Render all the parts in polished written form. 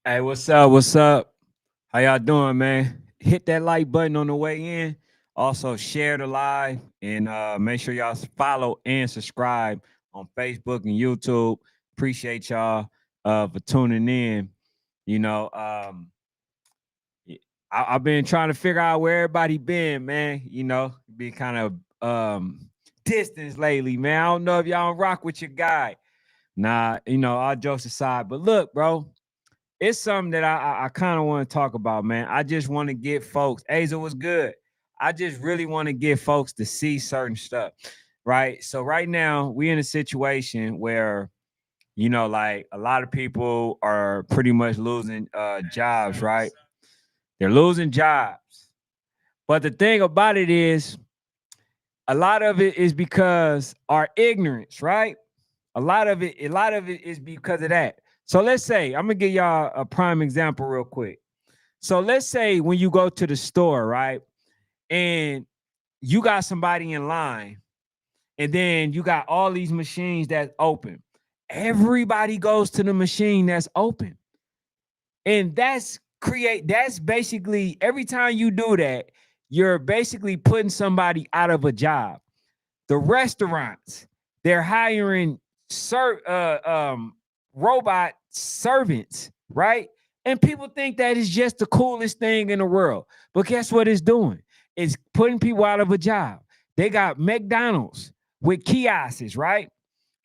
Hey, what's up? What's up? How y'all doing, man? Hit that like button on the way in. Also, share the live and make sure y'all follow and subscribe on Facebook and YouTube. Appreciate y'all for tuning in. You know, y- I've been trying to figure out where everybody been, man. Been kind of distance lately, man. I don't know if y'all rock with your guy. Nah, all jokes aside. But look, bro, it's something that I kind of want to talk about, man. I just want to get folks. Aza was good. I just really want to get folks to see certain stuff, right? So right now we in a situation where like a lot of people are pretty much losing jobs, right? They're losing jobs, but the thing about it is, a lot of it is because our ignorance, right? A lot of it is because of that. So let's say I'm gonna give y'all a prime example real quick. So let's say when you go to the store, right? And you got somebody in line, and then you got all these machines that's open. Everybody goes to the machine that's open. And that's basically every time you do that, you're basically putting somebody out of a job. The restaurants, they're hiring robot servants, right? And people think that is just the coolest thing in the world. But guess what it's doing? It's putting people out of a job. They got McDonald's with kiosks, right?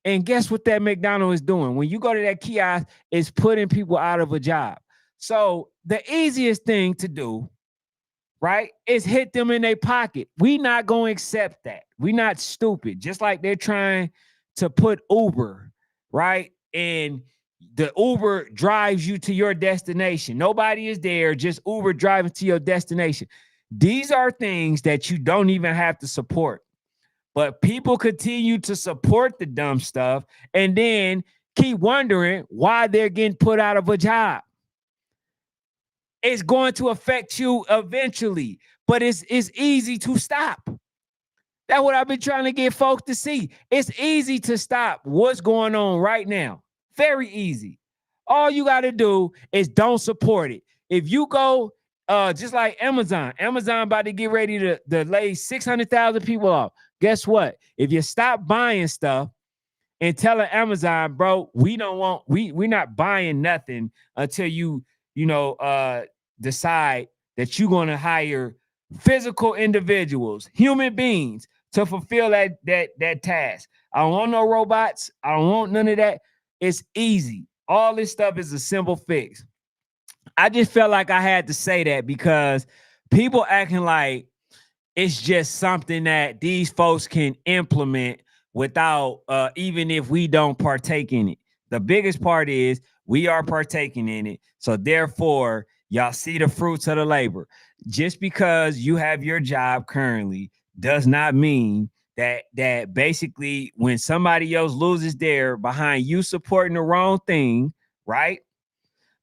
And guess what that McDonald's is doing? When you go to that kiosk, it's putting people out of a job. So the easiest thing to do, right, is hit them in their pocket. We not going to accept that. We not stupid. Just like they're trying to put Uber, right? And the Uber drives you to your destination. Nobody is there, just Uber driving to your destination. These are things that you don't even have to support. But people continue to support the dumb stuff and then keep wondering why they're getting put out of a job. It's going to affect you eventually, but it's easy to stop. That's what I've been trying to get folks to see. It's easy to stop what's going on right now. Very easy. All you got to do is don't support it. If you go, just like Amazon about to get ready to lay 600,000 people off. Guess what? If you stop buying stuff and telling Amazon, bro, we're not buying nothing until you know, decide that you're gonna hire physical individuals, human beings, to fulfill that task. I don't want no robots. I don't want none of that. It's easy. All this stuff is a simple fix. I just felt like I had to say that because people acting like it's just something that these folks can implement without even if we don't partake in it. The biggest part is we are partaking in it. So therefore, y'all see the fruits of the labor. Just because you have your job currently does not mean that basically when somebody else loses their behind you supporting the wrong thing, right?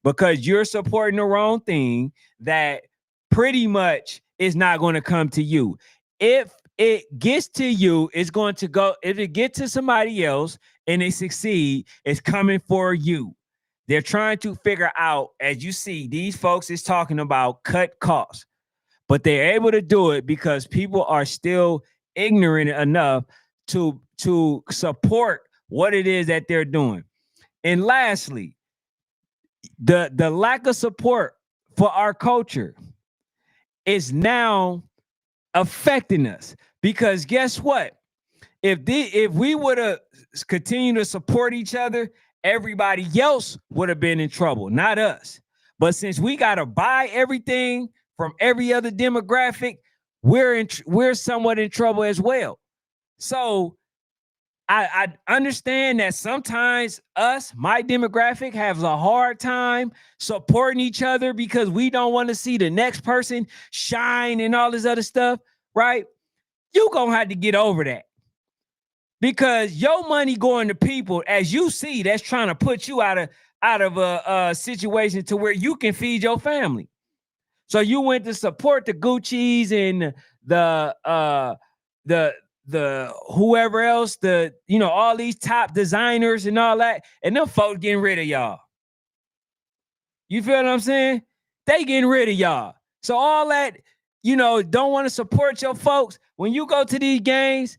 Because you're supporting the wrong thing that pretty much is not going to come to you. If it gets to you, it's going to go. If it gets to somebody else and they succeed, it's coming for you. They're trying to figure out, as you see, these folks is talking about cut costs, but they're able to do it because people are still ignorant enough to support what it is that they're doing. And lastly, the lack of support for our culture is now affecting us because guess what, if we would have continued to support each other, everybody else would have been in trouble, not us. But since we got to buy everything from every other demographic, we're somewhat in trouble as well. So I understand that sometimes my demographic, has a hard time supporting each other because we don't want to see the next person shine and all this other stuff, right? You gonna have to get over that because your money going to people, as you see, that's trying to put you out of a situation to where you can feed your family. So you went to support the Gucci's and the the whoever else, all these top designers and all that, and them folks getting rid of y'all. You feel what I'm saying? They getting rid of y'all. So all that, don't want to support your folks. When you go to these games,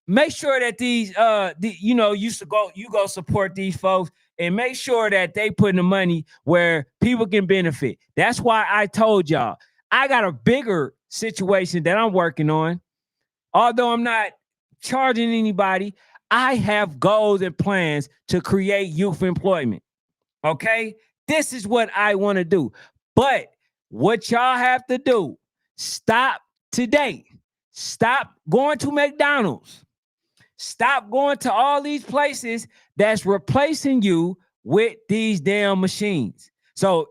make sure that you go support these folks and make sure that they putting the money where people can benefit. That's why I told y'all I got a bigger situation that I'm working on. Although I'm not charging anybody, I have goals and plans to create youth employment. Okay? This is what I want to do. But what y'all have to do, stop today. Stop going to McDonald's. Stop going to all these places that's replacing you with these damn machines. So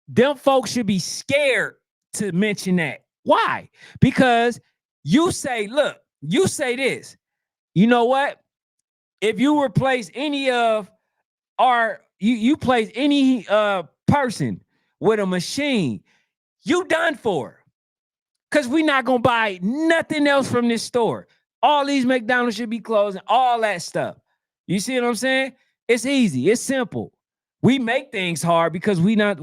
them folks should be scared to mention that. Why? Because you say this. You know what? If you replace any of you place any person with a machine, you done for. Because we're not going to buy nothing else from this store. All these McDonald's should be closing, all that stuff. You see what I'm saying? It's easy. It's simple. We make things hard because we not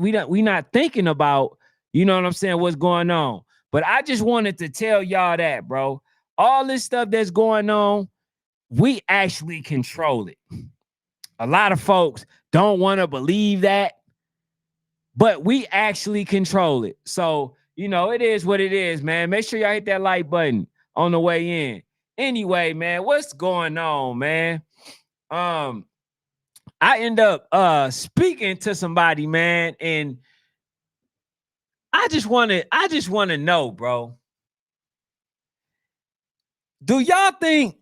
thinking about, you know what I'm saying, what's going on. But I just wanted to tell y'all that, bro. All this stuff that's going on, we actually control it. A lot of folks don't want to believe that, but we actually control it. So, it is what it is, man. Make sure y'all hit that like button on the way in. Anyway, man, what's going on, man? I end up speaking to somebody, man, and I just want to know, bro. Do y'all think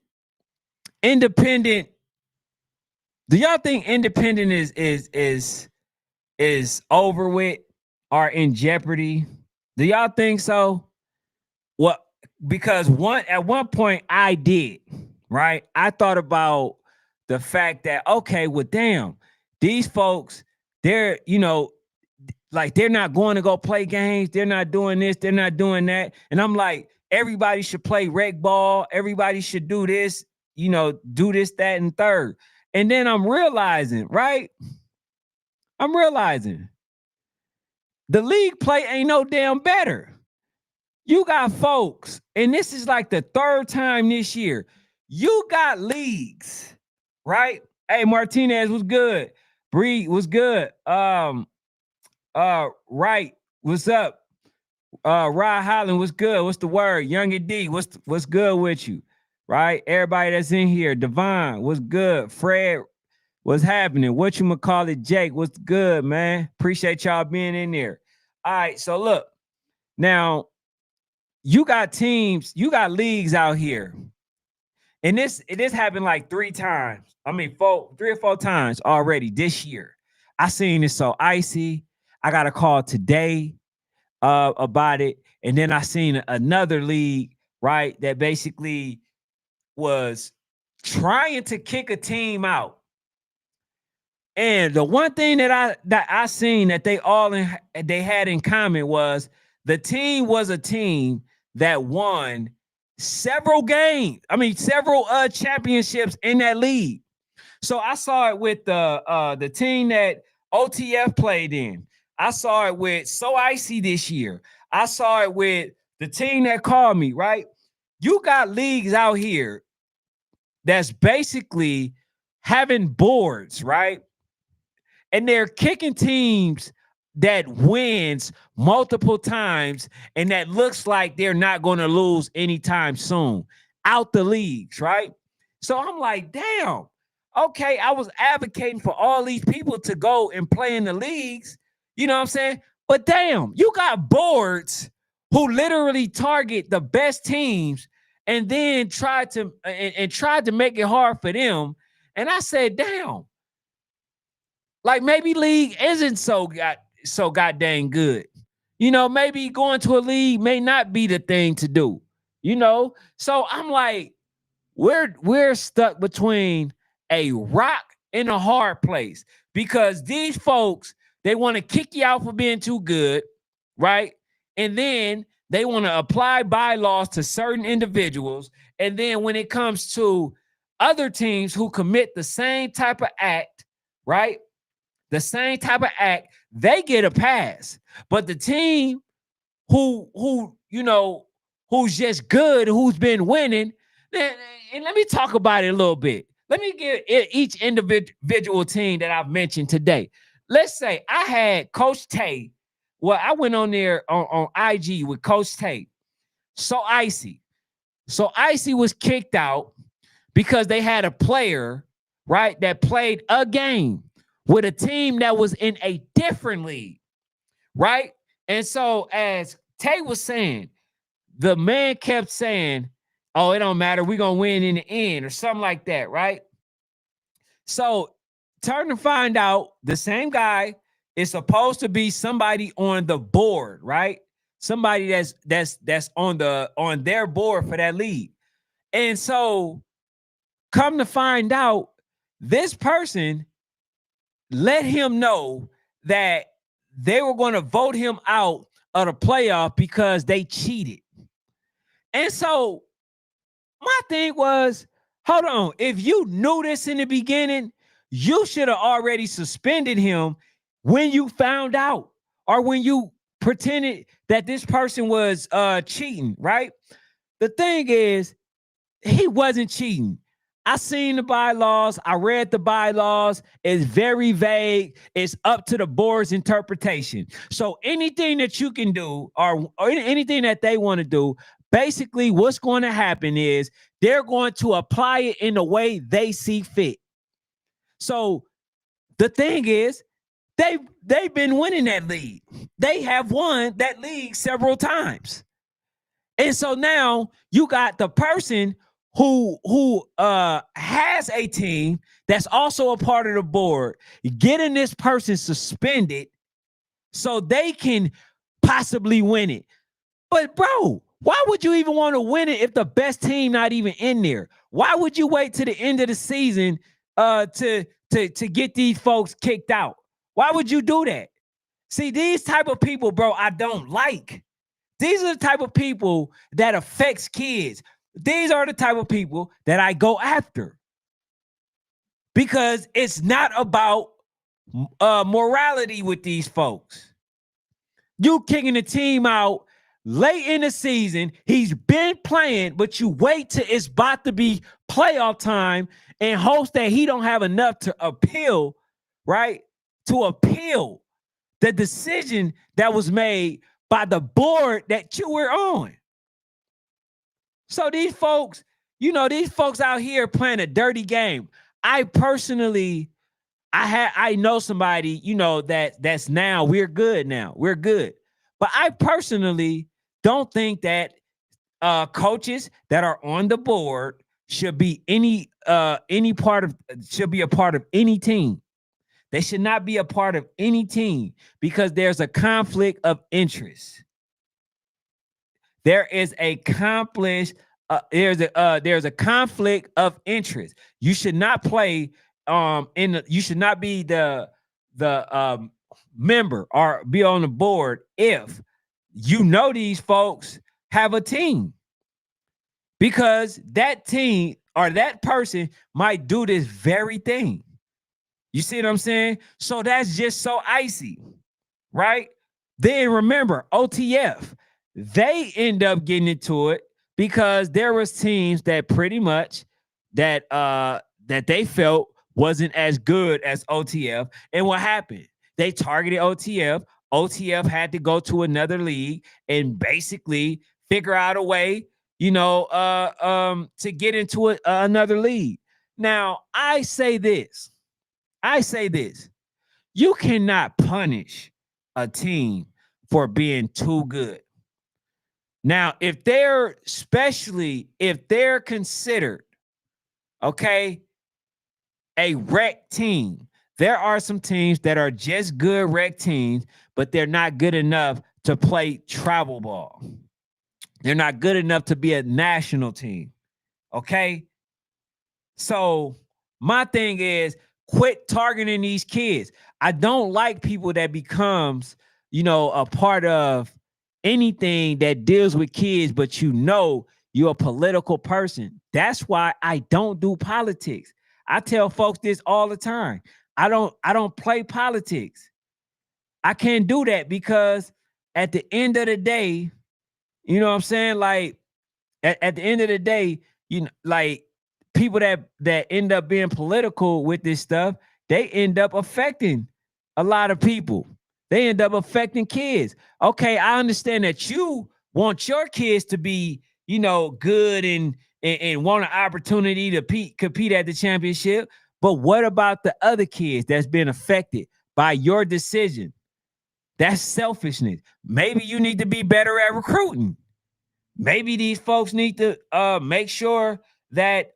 independent is over with or in jeopardy? Do y'all think so? Well, because at one point I did, right? I thought about the fact that, okay, well, damn, these folks, they're not going to go play games. They're not doing this. They're not doing that. And I'm like, everybody should play rec ball. Everybody should do this, do this, that, and third. And then I'm realizing, right? The league play ain't no damn better. You got folks, and this is like the third time this year, you got leagues, right? Hey, Martinez was good. Bree was good. Right, what's up? Rod Holland, what's good? What's the word? Young and D, what's good with you? Right? Everybody that's in here. Devon, what's good? Fred, what's happening? Whatchamacallit, Jake, what's good, man? Appreciate y'all being in there. All right, so look, now you got teams, you got leagues out here. And this happened like 3 times. I mean, 3 or 4 times already this year. I seen it so icy. I got a call today about it. And then I seen another league, right, that basically was trying to kick a team out. And the one thing that I seen that they had in common was the team was a team that won several games. I mean, several championships in that league. So I saw it with the team that OTF played in. I saw it with So Icy this year. I saw it with the team that called me, right? You got leagues out here that's basically having boards, right? And they're kicking teams that wins multiple times and that looks like they're not going to lose anytime soon out the leagues, right? So I'm like, damn, okay, I was advocating for all these people to go and play in the leagues, you know what I'm saying? But damn, you got boards who literally target the best teams and then tried to make it hard for them. And I said, damn, like maybe league isn't so goddamn good. Maybe going to a league may not be the thing to do. So I'm like, we're stuck between a rock and a hard place because these folks, they want to kick you out for being too good, right? And then they want to apply bylaws to certain individuals. And then when it comes to other teams who commit the same type of act, right? the same type of act, they get a pass. But the team who who's just good, who's been winning, and let me talk about it a little bit. Let me give each individual team that I've mentioned today. Let's say I had Coach Tay. Well, I went on there on IG with Coach Tay. So Icy. So Icy was kicked out because they had a player, right, that played a game with a team that was in a different league, right? And so, as Tay was saying, the man kept saying, "Oh, it don't matter. We're going to win in the end," or something like that, right? So, turn to find out the same guy is supposed to be somebody on the board, right? Somebody that's on their board for that league. And so, come to find out, this person let him know that they were going to vote him out of the playoff because they cheated. And so my thing was, hold on, if you knew this in the beginning, you should have already suspended him when you found out, or when you pretended that this person was cheating, right? The thing is, he wasn't cheating. I seen the bylaws. I read the bylaws. It's very vague. It's up to the board's interpretation. So anything that you can do, or anything that they want to do, basically what's going to happen is they're going to apply it in the way they see fit. So the thing is, they've been winning that league. They have won that league several times. And so now you got the person who has a team that's also a part of the board, getting this person suspended so they can possibly win it. But bro, why would you even want to win it if the best team not even in there? Why would you wait to the end of the season to get these folks kicked out? Why would you do that? See, these type of people, bro, I don't like. These are the type of people that affects kids. These are the type of people that I go after, because it's not about morality with these folks. You kicking the team out late in the season. He's been playing, but you wait till it's about to be playoff time and hopes that he don't have enough to appeal, right? To appeal the decision that was made by the board that you were on. So these folks, these folks out here playing a dirty game. I personally, I know somebody, that's now, we're good now. We're good. But I personally don't think that coaches that are on the board should be should be a part of any team. They should not be a part of any team, because there's a conflict of interest. There is a there's a conflict of interest. You should not play you should not be the member or be on the board if these folks have a team, because that team or that person might do this very thing. You see what I'm saying? So that's just so icy, right? Then remember, OTF, they end up getting into it because there was teams that pretty much that they felt wasn't as good as OTF. And what happened? They targeted OTF. OTF had to go to another league and basically figure out a way, to get into another league. Now, I say this. You cannot punish a team for being too good. Now, especially if they're considered, okay, a rec team. There are some teams that are just good rec teams, but they're not good enough to play travel ball. They're not good enough to be a national team. Okay? So my thing is, quit targeting these kids. I don't like people that becomes, a part of anything that deals with kids, but you're a political person. That's why I don't do politics. I tell folks this all the time. I don't play politics. I can't do that because at the end of the day, you know what I'm saying? Like at the end of the day, like people that end up being political with this stuff, they end up affecting a lot of people. They end up affecting kids. Okay, I understand that you want your kids to be, good and want an opportunity to compete at the championship. But what about the other kids that's been affected by your decision? That's selfishness. Maybe you need to be better at recruiting. Maybe these folks need to make sure that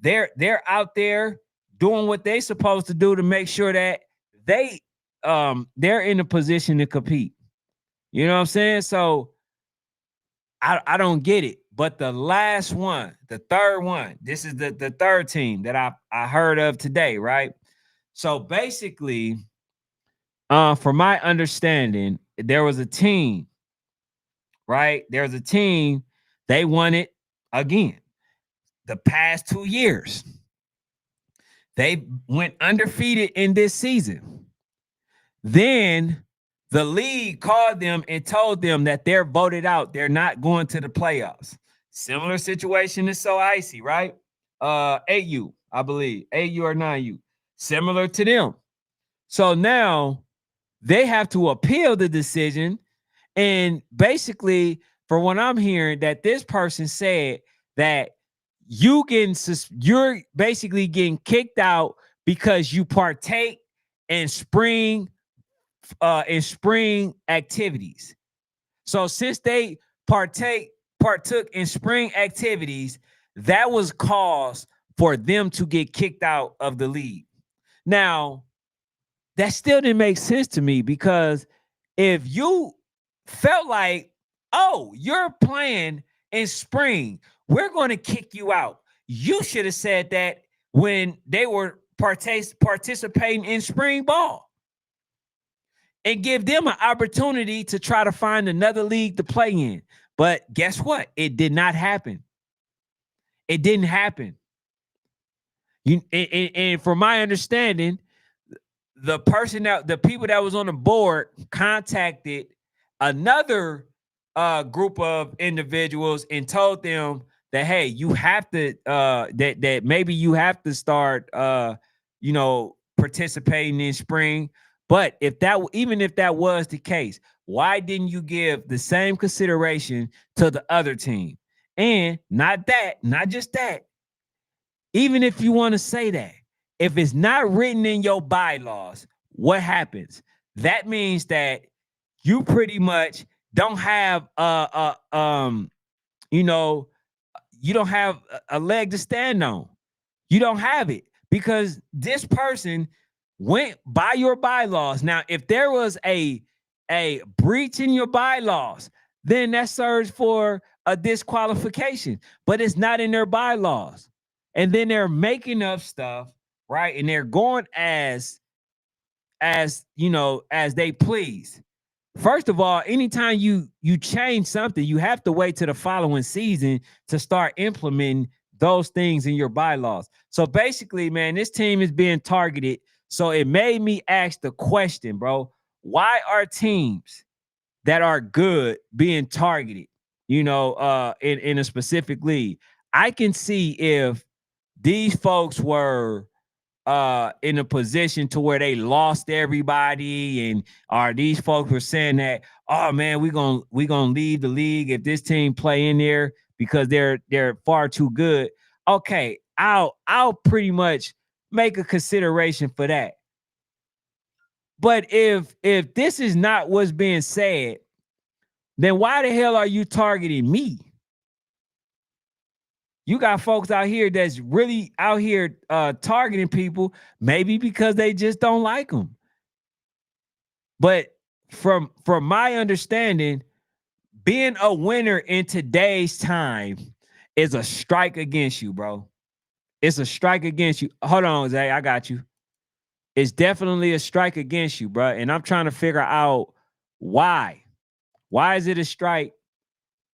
they're out there doing what they're supposed to do to make sure that they they're in a position to compete. You know what I'm saying? So I don't get it. But the last one, the third one, this is the third team that I heard of today, right? So basically, from my understanding, there was a team, right? There's a team, they won it again. The past 2 years, they went undefeated in this season. Then the league called them and told them that they're voted out. They're not going to the playoffs. Similar situation is so icy, right? AU, I believe. AU or 9U. Similar to them. So now they have to appeal the decision. And basically, from what I'm hearing, that this person said that you're basically getting kicked out because you partake in spring activities. So since they partook in spring activities, that was cause for them to get kicked out of the league. Now, that still didn't make sense to me because if you felt like, oh, you're playing in spring, we're going to kick you out. You should have said that when they were participating in spring ball and give them an opportunity to try to find another league to play in. But guess what? It did not happen. It didn't happen. And from my understanding, the people that was on the board contacted another group of individuals and told them that, hey, you have to that maybe you have to start participating in spring. But even if that was the case, why didn't you give the same consideration to the other team? And not just that, even if you want to say that, if it's not written in your bylaws, what happens? That means that you pretty much don't have you know, you don't have a leg to stand on. You don't have it because this person went by your bylaws. Now, if there was a breach in your bylaws, then that serves for a disqualification, but it's not in their bylaws. And then they're making up stuff, right? And they're going as they please. First of all, anytime you change something, you have to wait to the following season to start implementing those things in your bylaws. So basically, man, this team is being targeted. So it made me ask the question, bro, why are teams that are good being targeted, in a specific league? I can see if these folks were in a position to where they lost everybody, and or these folks were saying that, oh man, we gonna leave the league if this team play in there because they're far too good. Okay, I'll pretty much make a consideration for that. But if this is not what's being said, then why the hell are you targeting me? You got folks out here that's really out here targeting people, maybe because they just don't like them. But from my understanding, being a winner in today's time is a strike against you, bro. It's a strike against you. Hold on, Zay, I got you. It's definitely a strike against you, bro. And I'm trying to figure out why. Why is it a strike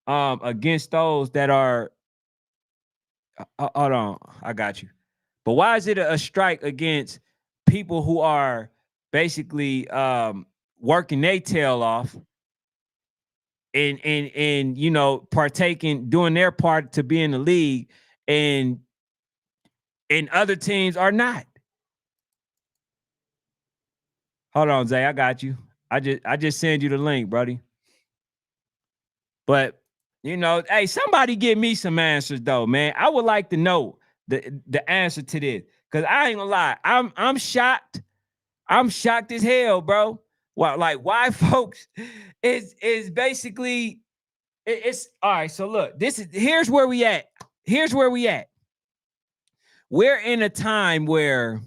against those that are hold on, I got you. But why is it a strike against people who are basically working their tail off and you know, partaking, doing their part to be in the league, and other teams are not. Hold on, Zay, I got you. I just send you the link, buddy. But you know, hey, somebody give me some answers though, man. I would like to know the answer to this. Cause I ain't gonna lie, I'm shocked. I'm shocked as hell, bro. Well, like why folks is basically it's all right. So look, here's where we at. Here's where we at. We're in a time where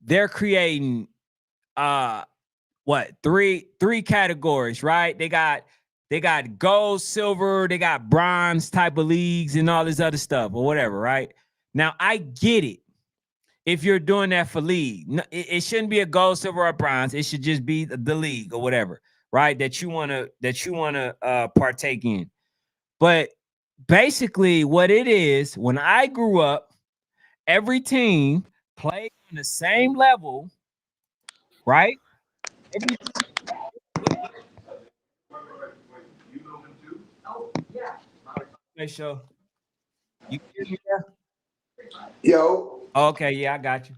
they're creating what three categories, right? They got gold, silver, they got bronze type of leagues and all this other stuff or whatever, right? Now I get it. If you're doing that for league, it shouldn't be a gold, silver, or bronze. It should just be the league or whatever, right? That you wanna partake in. But basically, what it is, when I grew up, every team played on the same level, right? Every make sure you hear me there? Yo, Okay, yeah, I got you.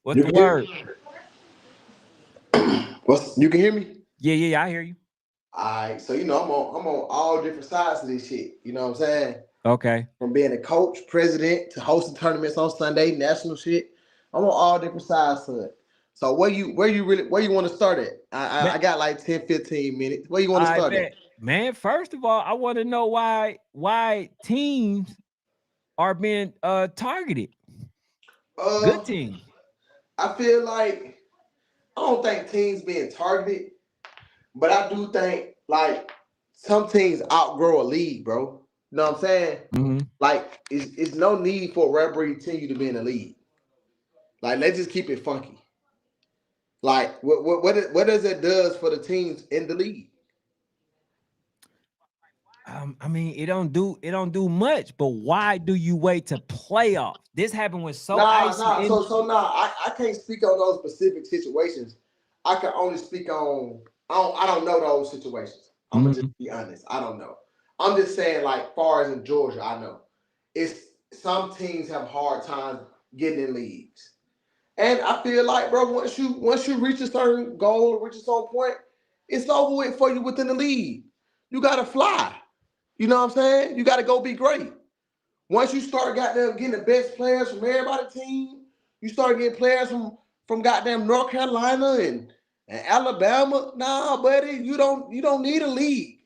What's you the can hear word? me? You can hear me? Yeah, I hear you. Alright, so I'm on all different sides of this shit. You know what I'm saying? Okay. From being a coach, president, to hosting tournaments on Sunday, national shit. I'm on all different sides to it. So where you want to start at? I got like 10, 15 minutes. Where you want to I start at? bet. Man, first of all, I want to know why teams are being targeted. Good Uh teams. I feel like I don't think teams being targeted, but I do think like some teams outgrow a league, bro. You know what I'm saying? Mm-hmm. Like, it's no need for a referee team to be in the league. Like, let's just keep it funky. Like, what does it does for the teams in the league? I mean, it don't do much, but why do you wait to playoffs? This happened with so Nah, icy nah. in. I can't speak on those specific situations. I can only speak on I don't know those situations. I'm gonna just Mhm. be honest. I don't know. I'm just saying, like, far as in Georgia, I know it's some teams have hard times getting in leagues. And I feel like, bro, once you reach a certain goal or reach a certain point, it's over with for you within the league. You gotta fly. You know what I'm saying? You gotta go be great. Once you start goddamn getting the best players from everybody's team, you start getting players from goddamn North Carolina and Alabama. Nah, buddy, you don't need a league.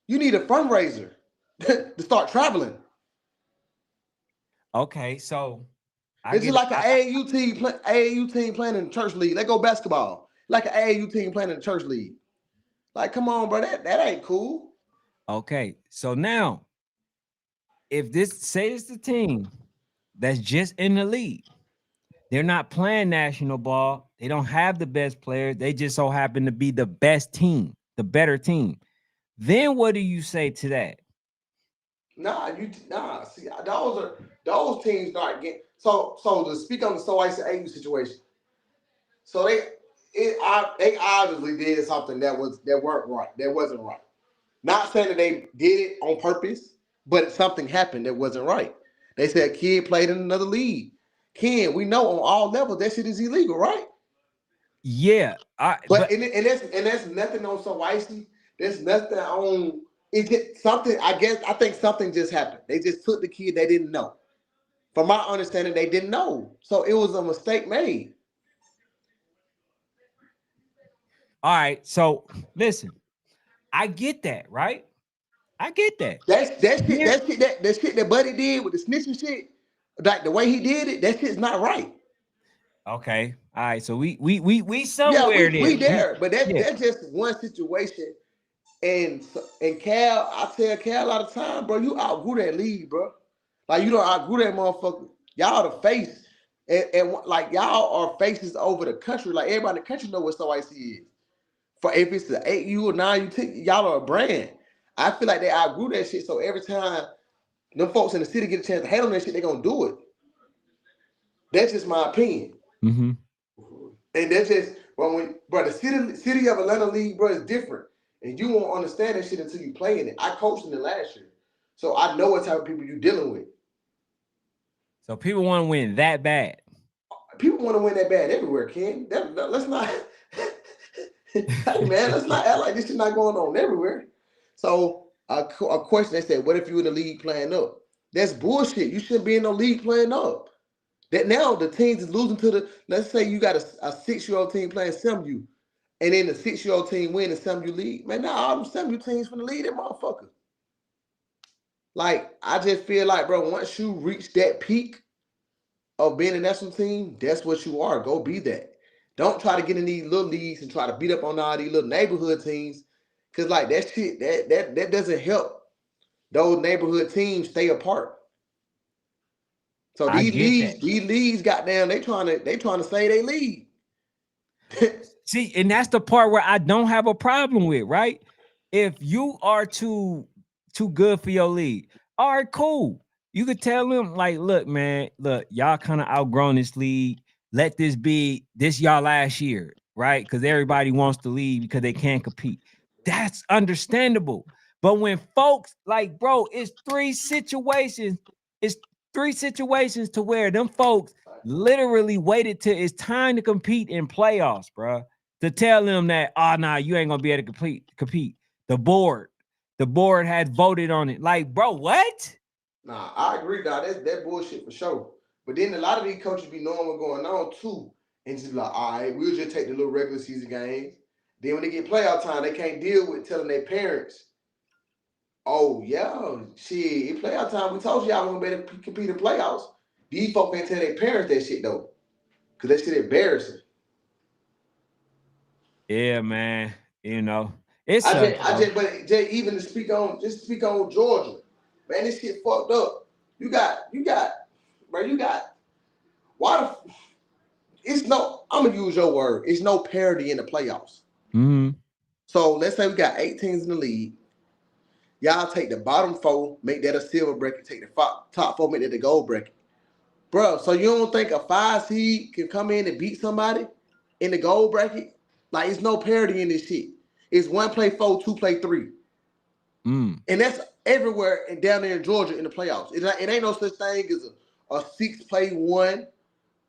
You need a fundraiser to start traveling. Okay, so I It's just get like an AAU team playing in the church league. They go basketball. Like an AAU team playing in the church league. Like, come on, bro. That ain't cool. okay. So now, if this say it's the team that's just in the league, they're not playing national ball. They don't have the best players. They just so happen to be the best team, the better team. Then what do you say to that? Nah. See, those teams not getting so to speak on the so ice AU situation. So they obviously did something that weren't right. That wasn't right. Not saying that they did it on purpose, but something happened that wasn't right. They said kid played in another league. Ken, we know on all levels that shit is illegal, right? Yeah, But but and that's nothing on so icy. There's nothing on it. Just something. I think something just happened. They just took the kid they didn't know. From my understanding, they didn't know, so it was a mistake made. all right. So listen, I get that, right? I get that. That shit. Here, That shit that Buddy did with the snitching shit. Like the way he did it, that shit's not right. okay. All right. So we Yeah, somewhere we there. We there, but that's yeah. that's just one situation. And Cal, I tell Cal all the time, bro, you outgrew that league, bro. Like you don't outgrew that motherfucker. Y'all the face, and like y'all are faces over the country. Like everybody in the country know what So Icy is. For if it's the 8U or 9U, y'all are a brand. I feel like they outgrew that shit. So every time them folks in the city get a chance to hate on that shit, they gonna do it. That's just my opinion. Mm-hmm. And that's just bro, the city of Atlanta League, bro, is different. And you won't understand that shit until you play in it. I coached in it last year. So I know what type of people you're dealing with. So people want to win that bad. People want to win that bad everywhere, Ken. Let's not hey man, let's not act like this shit not going on everywhere. So a question they said, what if you in the league playing up? That's bullshit. You shouldn't be in the league playing up. That now the teams is losing to the. Let's say you got a 6-year-old team playing SMU, and then the 6-year-old team win the SMU league. Man, now all them SMU teams from the league, that motherfucker. Like I just feel like, bro, once you reach that peak of being a national team, that's what you are. Go be that. Don't try to get in these little leagues and try to beat up on all these little neighborhood teams, cause like that shit that doesn't help those neighborhood teams stay apart. So I get that. these leagues, goddamn, they trying to say they league. See, and that's the part where I don't have a problem with, right? If you are too good for your league, all right, cool. You could tell them, like, look, man, look, y'all kind of outgrown this league. Let this be this y'all last year, right? Because everybody wants to leave because they can't compete. That's understandable. But when folks like, bro, it's three situations to where them folks literally waited till it's time to compete in playoffs, bro, to tell them that, oh, nah, you ain't gonna be able to compete. The board had voted on it. Like, bro, what? Nah, I agree, dog. That's that bullshit for sure. But then a lot of these coaches be knowing what's going on too, and just be like, all right, we'll just take the little regular season games. Then when they get playoff time, they can't deal with telling their parents, oh yeah, shit, playoff time. We told y'all we gonna be compete in playoffs. These folks can't tell their parents that shit though, cause that shit embarrassing. Yeah, man. You know, it's but even to speak on Georgia, man, this shit fucked up. You got, bro, why the, it's no, I'm gonna use your word, it's no parity in the playoffs. Mm-hmm. So let's say we got 8 teams in the league. Y'all take the bottom 4, make that a silver bracket, take the top 4, make that the gold bracket. Bro, so you don't think a 5 seed can come in and beat somebody in the gold bracket? Like, it's no parity in this shit. It's 1 play 4, 2 play 3. And that's everywhere and down there in Georgia in the playoffs. It ain't no such thing as a 6 play 1,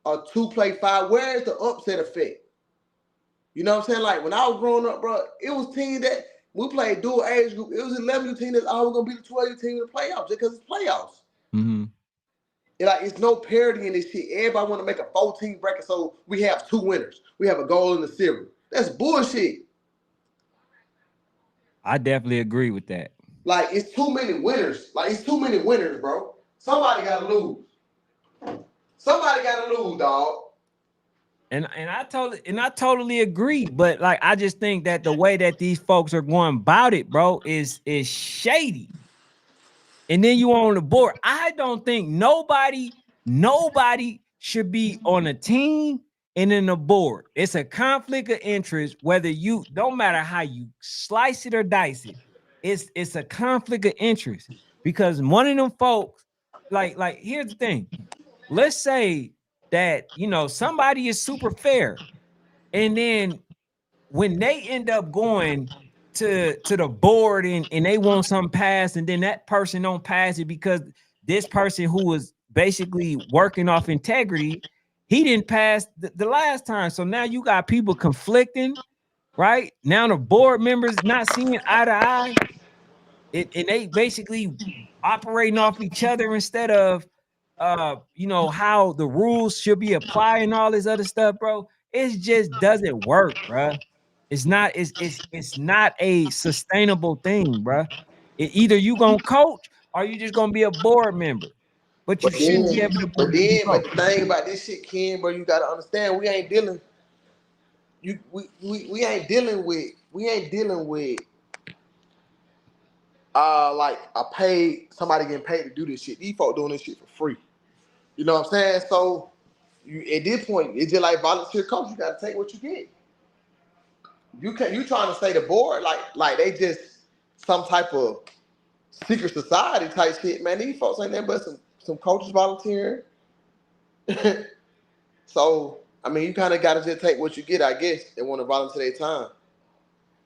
a 2 play 5. Where is the upset effect? You know what I'm saying? Like when I was growing up, bro, it was teams that we played dual age group. It was 11 team that's always gonna be the 12 team in the playoffs just because it's playoffs. Mm-hmm. Like it's no parity in this shit. Everybody want to make a 14 bracket so we have 2 winners. We have a gold and a silver. That's bullshit. I definitely agree with that. Like it's too many winners. Like it's too many winners, bro. Somebody gotta lose. Somebody gotta lose, dog. And I totally agree. But like I just think that the way that these folks are going about it, bro, is shady. And then you on the board. I don't think nobody should be on a team and in the board. It's a conflict of interest, whether you don't matter how you slice it or dice it. It's a conflict of interest because one of them folks, like here's the thing. Let's say that somebody is super fair, and then when they end up going to the board and they want something passed, and then that person don't pass it because this person who was basically working off integrity, he didn't pass the last time. So now you got people conflicting, right? Now the board members not seeing eye to eye, and they basically operating off each other instead of how the rules should be applied and all this other stuff, bro. It just doesn't work, bro. It's not a sustainable thing, bro. Either you gonna coach or you just gonna be a board member, but you shouldn't be able to But do both. the thing about this shit, Ken, bro, you gotta understand we ain't dealing. We ain't dealing with like somebody getting paid to do this shit. These folk doing this shit for free. You know what I'm saying? So at this point, it's just like volunteer coach. You gotta take what you get. You trying to say the board like they just some type of secret society type shit, man. These folks ain't nothing but some coaches volunteering. So I mean, you kind of got to just take what you get. I guess they want to volunteer their time.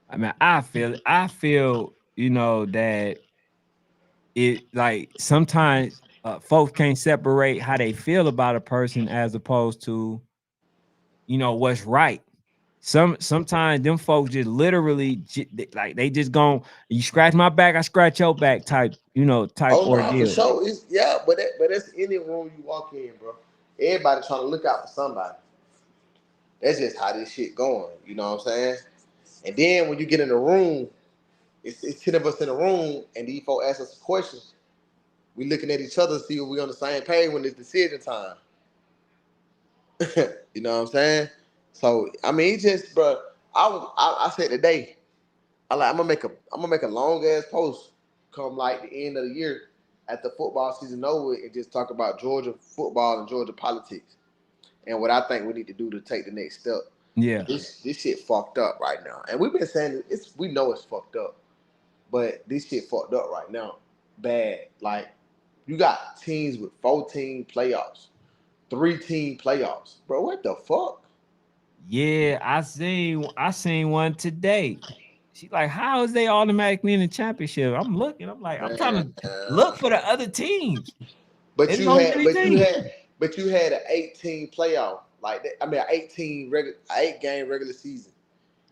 I mean, I feel, that it like sometimes folks can't separate how they feel about a person as opposed to, what's right. Sometimes them folks just literally like they just gon' you scratch my back, I scratch your back type Oh no, for ordeal. sure. It's yeah, but that's any room you walk in, bro. Everybody trying to look out for somebody. That's just how this shit going. You know what I'm saying? And then when you get in the room, it's 10 of us in the room, and these folks ask us questions. We looking at each other to see if we on the same page when it's decision time. You know what I'm saying? So I mean, it's just, bro. I said today, I'm gonna make a long ass post come like the end of the year at the football season over and just talk about Georgia football and Georgia politics and what I think we need to do to take the next step. Yeah. This shit fucked up right now, and we've been saying we know it's fucked up, but this shit fucked up right now, bad. Like you got teams with 14 playoffs, 3-team playoffs, bro. What the fuck? Yeah, I seen one today. She like, how is they automatically in the championship? I'm looking. I'm like, I'm trying Man, to look for the other teams. but It's you only had, three but you teams. had, but you had an 18 playoff, like that. I mean, an 8 game regular season.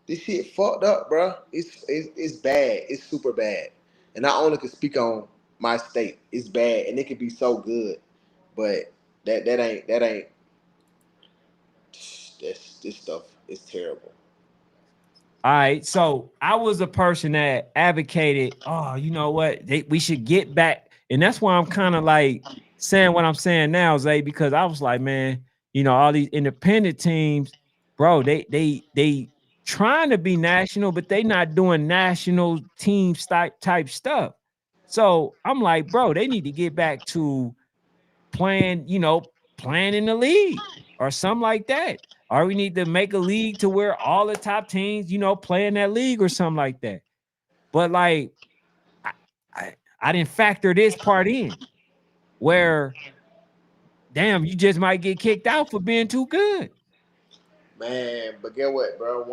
This shit fucked up, bro. It's bad. It's super bad. And I only can speak on my state. It's bad, and it could be so good, but that ain't this stuff is terrible. All right. So I was a person that advocated, oh, you know what? We should get back. And that's why I'm kind of like saying what I'm saying now, Zay, because I was like, man, all these independent teams, bro, they trying to be national, but they not doing national team type stuff. So I'm like, bro, they need to get back to playing, playing in the league or something like that. Or we need to make a league to where all the top teams, play in that league or something like that. But like, I, I didn't factor this part in where, damn, you just might get kicked out for being too good. Man, but get what, bro?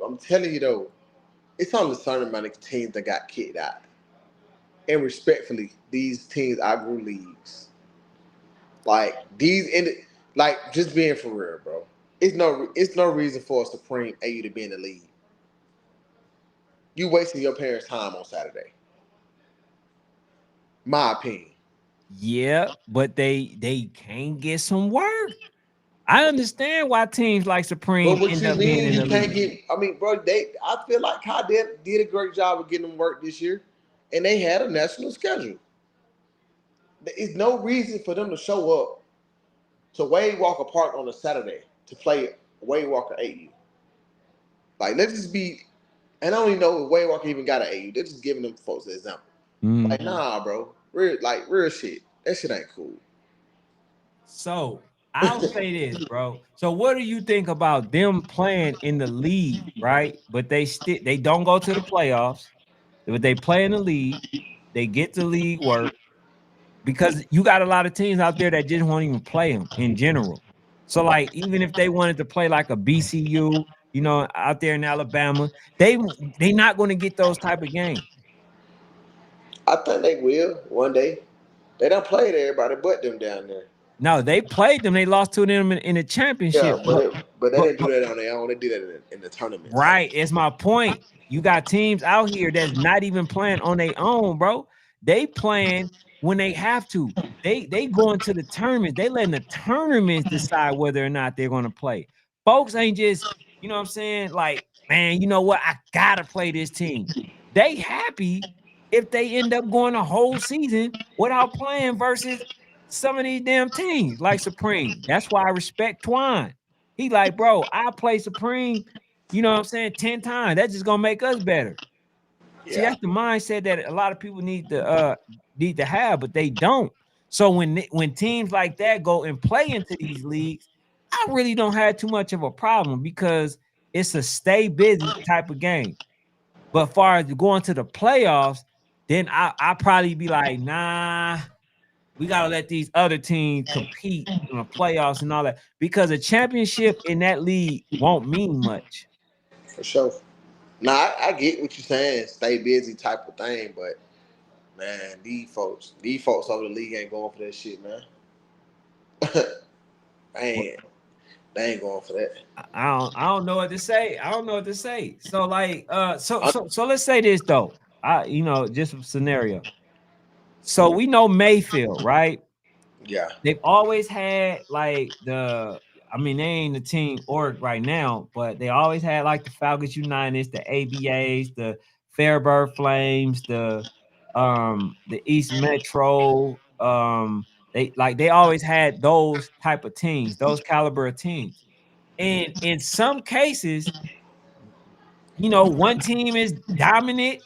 I'm telling you though, it's only a certain amount of teams that got kicked out. And respectfully, these teams outgrew leagues. Like these in like just being for real, bro. It's no reason for a Supreme AU to be in the league. You wasting your parents' time on Saturday. My opinion. Yeah, but they can't get some work. I understand why teams like But Supreme what end you up being mean in you the can't league. get? I mean, bro, I feel like Kai did a great job of getting them work this year, and they had a national schedule. There is no reason for them to show up to Wade Walker Park on a Saturday to play Wade Walker AU. Like, let's just be. And I don't even know if Wade Walker even got an AU. They're just giving them folks an example. Mm. Like, nah, bro, real shit. That shit ain't cool. So I'll say this, bro. So what do you think about them playing in the league, right? But they don't go to the playoffs, but they play in the league. They get the league work because you got a lot of teams out there that just won't even play them in general. So like even if they wanted to play like a BCU, out there in Alabama, they not going to get those type of games. I think they will one day. They don't play everybody but them down there. No, they played them. They lost to them in the Yeah, championship, but they but didn't do that on their own. They did that in the tournaments. right, it's my point. You got teams out here that's not even playing on their own, bro. They playing when they have to. They going to the tournaments. They letting the tournaments decide whether or not they're going to play. Folks ain't just, what I'm saying? Like, man, you know what? I gotta play this team. They happy if they end up going a whole season without playing versus some of these damn teams like Supreme. That's why I respect Twine. He like, bro, I play Supreme, 10 times. That's just gonna make us better. See, Yeah, that's the mindset that a lot of people need to have, but they don't. So when teams like that go and play into these leagues, I really don't have too much of a problem because it's a stay busy type of game. But far as going to the playoffs, then I probably be like, nah, We gotta let these other teams compete in the playoffs and all that because a championship in that league won't mean much. For sure. Nah, I get what you're saying, stay busy type of thing, but man, these folks over the league ain't going for that shit, man. Man, they ain't going for that. I don't know what to say. I don't know what to say. So like I, so let's say this though. Just a scenario. So we know Mayfield, right? yeah, They've always had like I mean, they ain't the team org right now, but they always had like the Falcons United, the ABAs, the Fairburn Flames, the East Metro. They always had those type of teams, those caliber of teams. And in some cases, one team is dominant,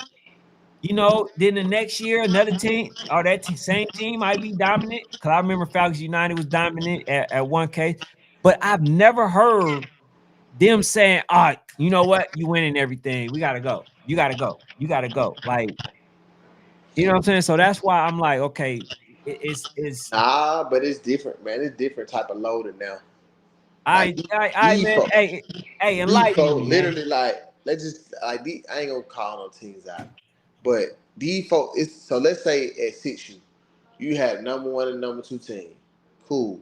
then the next year another team or same team might be dominant. Because I remember Falcons United was dominant at one case, but I've never heard them saying, "All right, you know what? You winning everything. We gotta go. You gotta go. You gotta go." Like, you know what I'm saying? So that's why I'm like, okay, it's nah, but it's different, man. It's different type of loading now. Like I these man, folks, hey, these enlighten folks me, man. literally like let's just like I ain't gonna call no teams out, but these folks. It's so let's say at 6U, you have number one and number two team. Cool.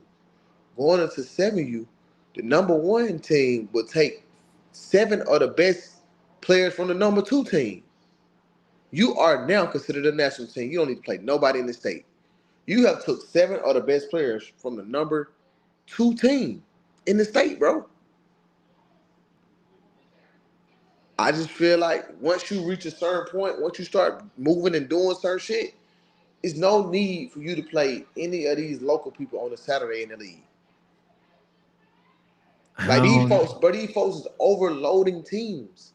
Going into 7U, the number one team will take seven of the best players from the number two team. You are now considered a national team. You don't need to play nobody in the state. You have took seven of the best players from the number two team in the state, bro. I just feel like once you reach a certain point, once you start moving and doing certain shit, it's no need for you to play any of these local people on a Saturday in the league. I Like these don't know. folks, but these folks is overloading teams.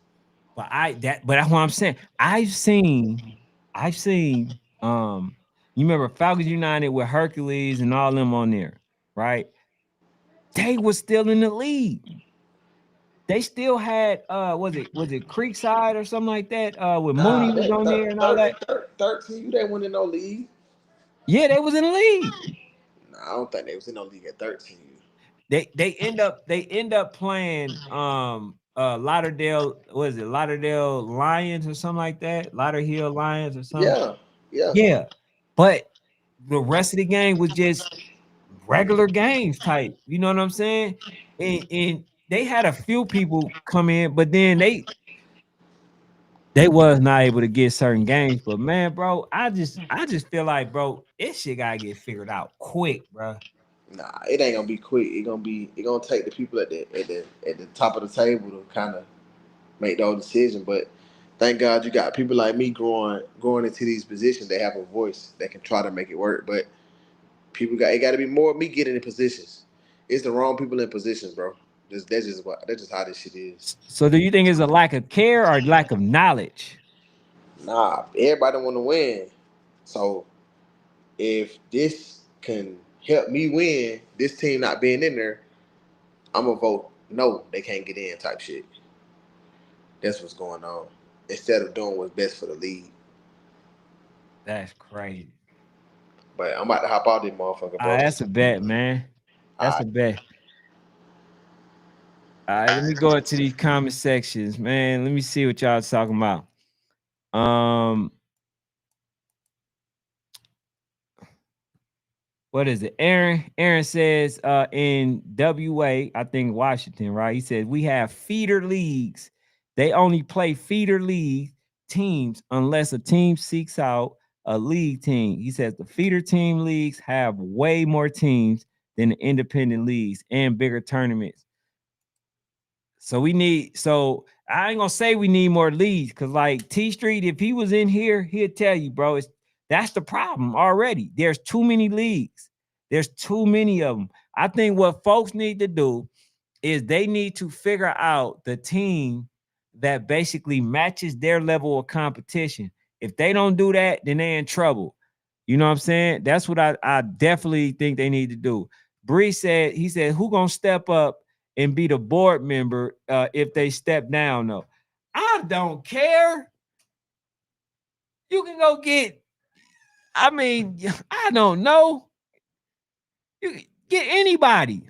But that's what I'm saying. I've seen you remember Falcons United with Hercules and all them on there, right? They was still in the league. They still had was it Creekside or something like that? When Mooney Nah, was that on there and all that. 13, you didn't win in no league. Yeah, they was in the league. Nah, I don't think they was in no league at 13. They end up playing Lauderdale, what is it, Lauderdale Lions or something like that? Lauderhill Lions or something. Yeah, yeah. Yeah. But the rest of the game was just regular games type. You know what I'm saying? And they had a few people come in, but then they was not able to get certain games. But man, bro, I just feel like, bro, this shit gotta get figured out quick, bro. Nah, it ain't gonna be quick. It gonna take the people at the top of the table to kind of make those decisions. But thank God you got people like me growing into these positions. They have a voice that can try to make it work. But it got to be more of me getting in positions. It's the wrong people in positions, bro. That's just how this shit is. So do you think it's a lack of care or lack of knowledge? Nah, everybody want to win. So if this can help me win, this team not being in there, I'm gonna vote no. They can't get in type shit. That's what's going on. Instead of doing what's best for the league. That's crazy. But I'm about to hop out this motherfucker, bro. That's a bet, man. All That's right. a bet. All right, let me go into these comment sections, man. Let me see what y'all talking about. Um, what is it? Aaron says in WA, I think Washington, right? He says we have feeder leagues. They only play feeder league teams unless a team seeks out a league team. He says the feeder team leagues have way more teams than the independent leagues and bigger tournaments. So I ain't gonna say we need more leads because like T Street, if he was in here, he'd tell you, bro, that's the problem already. There's too many leagues. There's too many of them. I think what folks need to do is they need to figure out the team that basically matches their level of competition. If they don't do that, then they're in trouble. You know what I'm saying? That's what I definitely think they need to do. Bree said, he said, who gonna step up and be the board member if they step down though? I don't care. You can go get I mean, I don't know. You get anybody.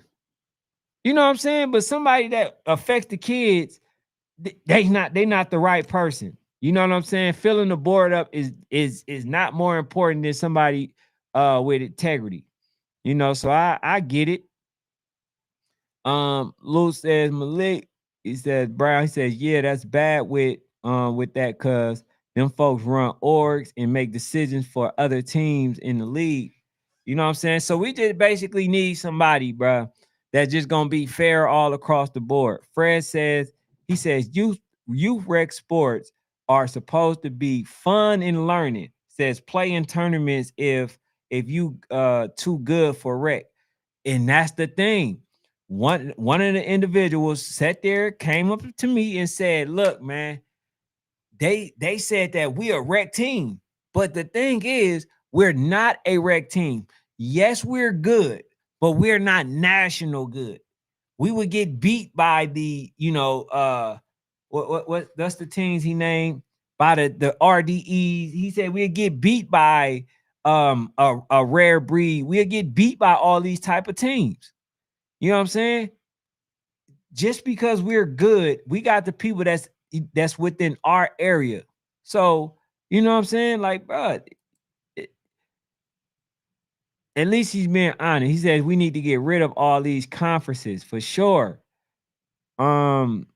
You know what I'm saying? But somebody that affects the kids, they not the right person. You know what I'm saying? Filling the board up is not more important than somebody with integrity. You know, so I get it. Lou says Malik. He says Brown. He says, yeah, that's bad with that cuz them folks run orgs and make decisions for other teams in the league. You know what I'm saying? So we just basically need somebody, bro, that's just gonna be fair all across the board. Fred says, he says youth rec sports are supposed to be fun and learning. Says play in tournaments if you too good for rec. And that's the thing. One of the individuals sat there, came up to me and said, look, man, they said that we a rec team. But the thing is, we're not a rec team. Yes, we're good, but we're not national good. We would get beat by the, what that's the teams he named, by the RDEs. He said we'd get beat by a rare breed. We'll get beat by all these type of teams. You know what I'm saying? Just because we're good, we got the people that's within our area. So, you know what I'm saying? Like, bro, at least he's being honest. He says we need to get rid of all these conferences for sure. Um,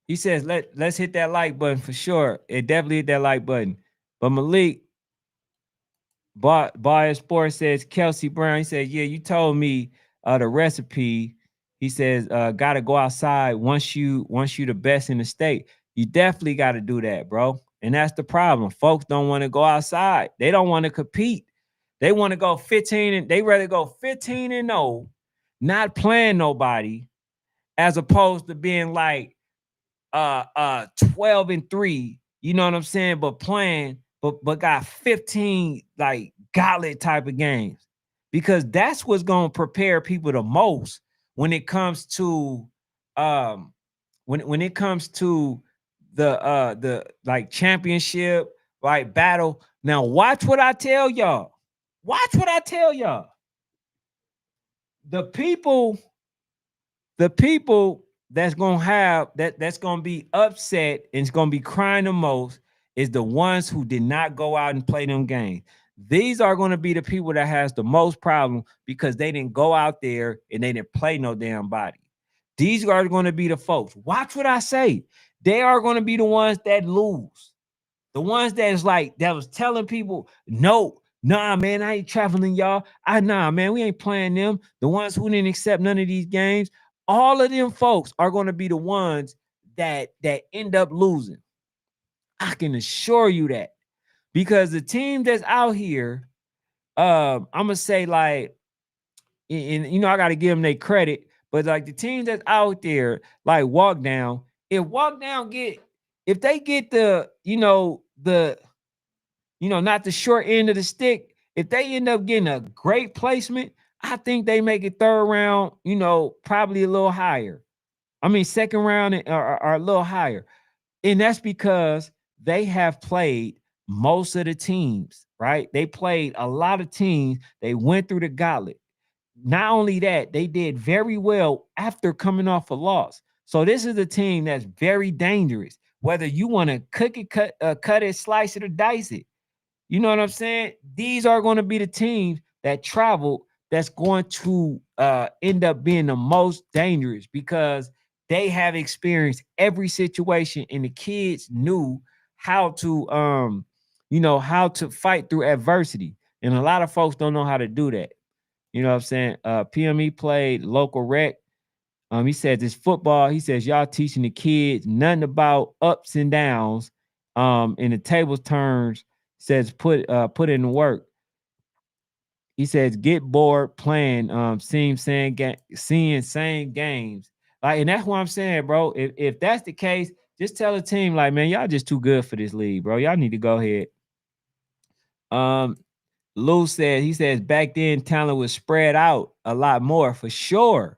he says let's hit that like button for sure. It definitely hit that like button. But Malik Bar Sports says Kelsey Brown. He said, yeah, you told me the recipe. He says, gotta go outside once you the best in the state. You definitely got to do that, bro. And that's the problem. Folks don't want to go outside. They don't want to compete. They want to go 15 and they rather go 15 and 0, not playing nobody, as opposed to being like 12 and 3, you know what I'm saying, but playing but got 15 like gauntlet type of games, because that's what's going to prepare people the most when it comes to when it comes to the like championship, right, battle. Now watch what I tell y'all. Watch what I tell y'all. The people the people that's gonna have that's gonna be upset and it's gonna be crying the most is the ones who did not go out and play them games. These are going to be the people that has the most problem because they didn't go out there and they didn't play no damn body. These are going to be the folks. Watch what I say. They are going to be the ones that lose. The ones that's like that was telling people, no, nah, man, I ain't traveling, y'all. Nah, man, we ain't playing them. The ones who didn't accept none of these games, all of them folks are going to be the ones that end up losing. I can assure you that. Because the team that's out here, I'm gonna say like, and I gotta give them their credit, but like the team that's out there, like Walk Down, if they get not the short end of the stick, if they end up getting a great placement, I think they make it third round, probably a little higher. I mean, second round or a little higher. And that's because they have played most of the teams, right? They played a lot of teams. They went through the gauntlet. Not only that, they did very well after coming off a loss. So this is a team that's very dangerous. Whether you want to cut it, slice it, or dice it, you know what I'm saying? These are going to be the teams that travel that's going to end up being the most dangerous because they have experienced every situation and the kids knew how to how to fight through adversity. And a lot of folks don't know how to do that. You know what I'm saying? PME played local rec. He says it's football. He says y'all teaching the kids nothing about ups and downs. In the tables turns, says put in the work. He says get bored playing seeing same games. Like, and that's what I'm saying, bro. If that's the case, just tell the team, like, man, y'all just too good for this league, bro. Y'all need to go ahead. Lou said, he says back then talent was spread out a lot more for sure.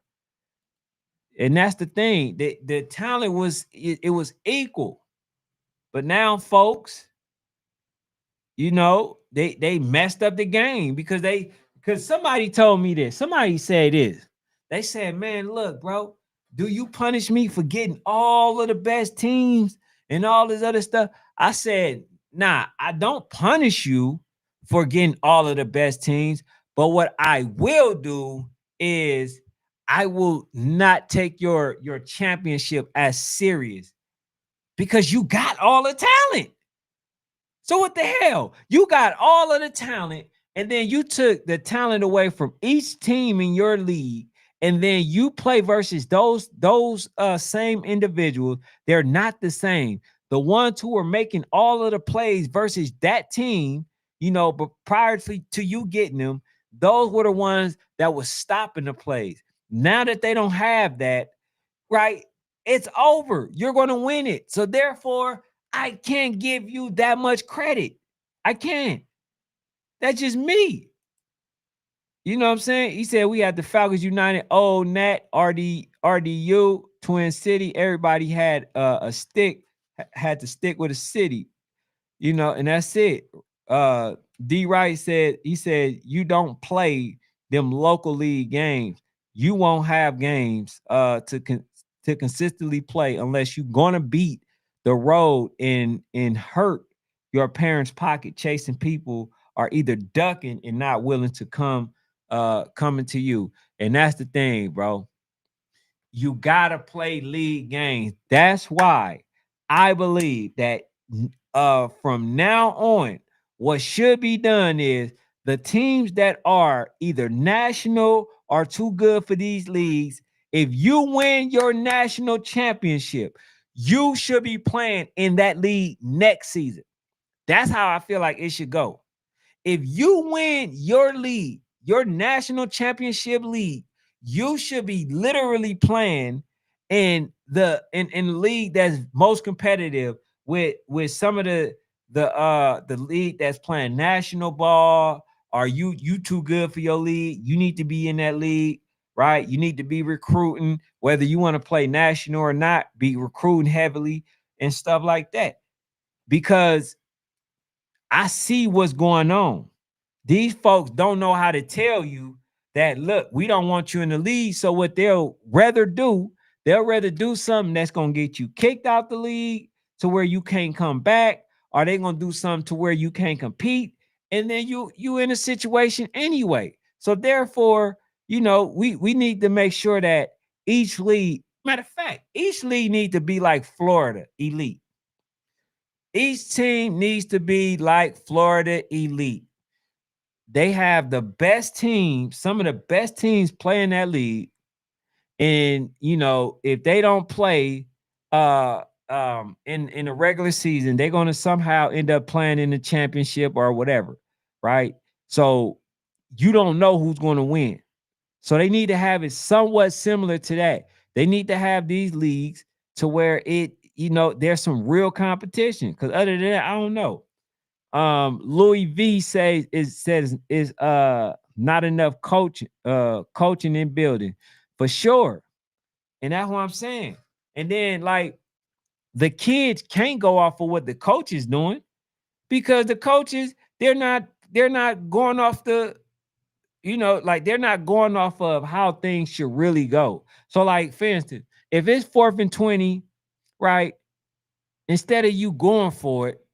And that's the thing. The talent was it was equal. But now, folks, they messed up the game because somebody told me this. Somebody said this. They said, "Man, look, bro, do you punish me for getting all of the best teams and all this other stuff?" I said, "Nah, I don't punish you for getting all of the best teams, but what I will do is I will not take your championship as serious because you got all the talent. So what the hell? You got all of the talent, and then you took the talent away from each team in your league, and then you play versus those same individuals. They're not the same. The ones who are making all of the plays versus that team, but prior to you getting them, those were the ones that was stopping the plays. Now that they don't have that, right? It's over. You're going to win it. So therefore, I can't give you that much credit. I can't. That's just me. You know what I'm saying? He said we had the Falcons United, Nat, RDU, Twin City. Everybody had a stick, had to stick with a city, and that's it. D Wright said, you don't play them local league games. You won't have games to consistently play unless you're gonna beat the road and hurt your parents' pocket, chasing people are either ducking and not willing to coming to you. And that's the thing, bro. You gotta play league games. That's why I believe that from now on, what should be done is the teams that are either national or too good for these leagues, if you win your national championship, you should be playing in that league next season. That's how I feel like it should go. If you win your league, your national championship league, you should be literally playing in the league that's most competitive with some of the league that's playing national ball. Are you too good for your league? You need to be in that league, right? You need to be recruiting, whether you want to play national or not, be recruiting heavily and stuff like that. Because I see what's going on. These folks don't know how to tell you that, look, we don't want you in the league. So what they'll rather do something that's going to get you kicked out the league to where you can't come back, or they going to do something to where you can't compete. And then you in a situation anyway. So therefore, we need to make sure that each league, matter of fact, each league needs to be like Florida Elite. Each team needs to be like Florida Elite. They have the best teams, some of the best teams play in that league. And if they don't play in the regular season, they're going to somehow end up playing in the championship or whatever, right? So you don't know who's going to win. So they need to have it somewhat similar to that. They need to have these leagues to where there's some real competition. Because other than that, I don't know. Louis V says not enough coaching and building for sure. And that's what I'm saying. And then like the kids can't go off of what the coach is doing, because the coaches, they're not going off they're not going off of how things should really go. So like, for instance, if it's 4th and 20, right, instead of you going for it,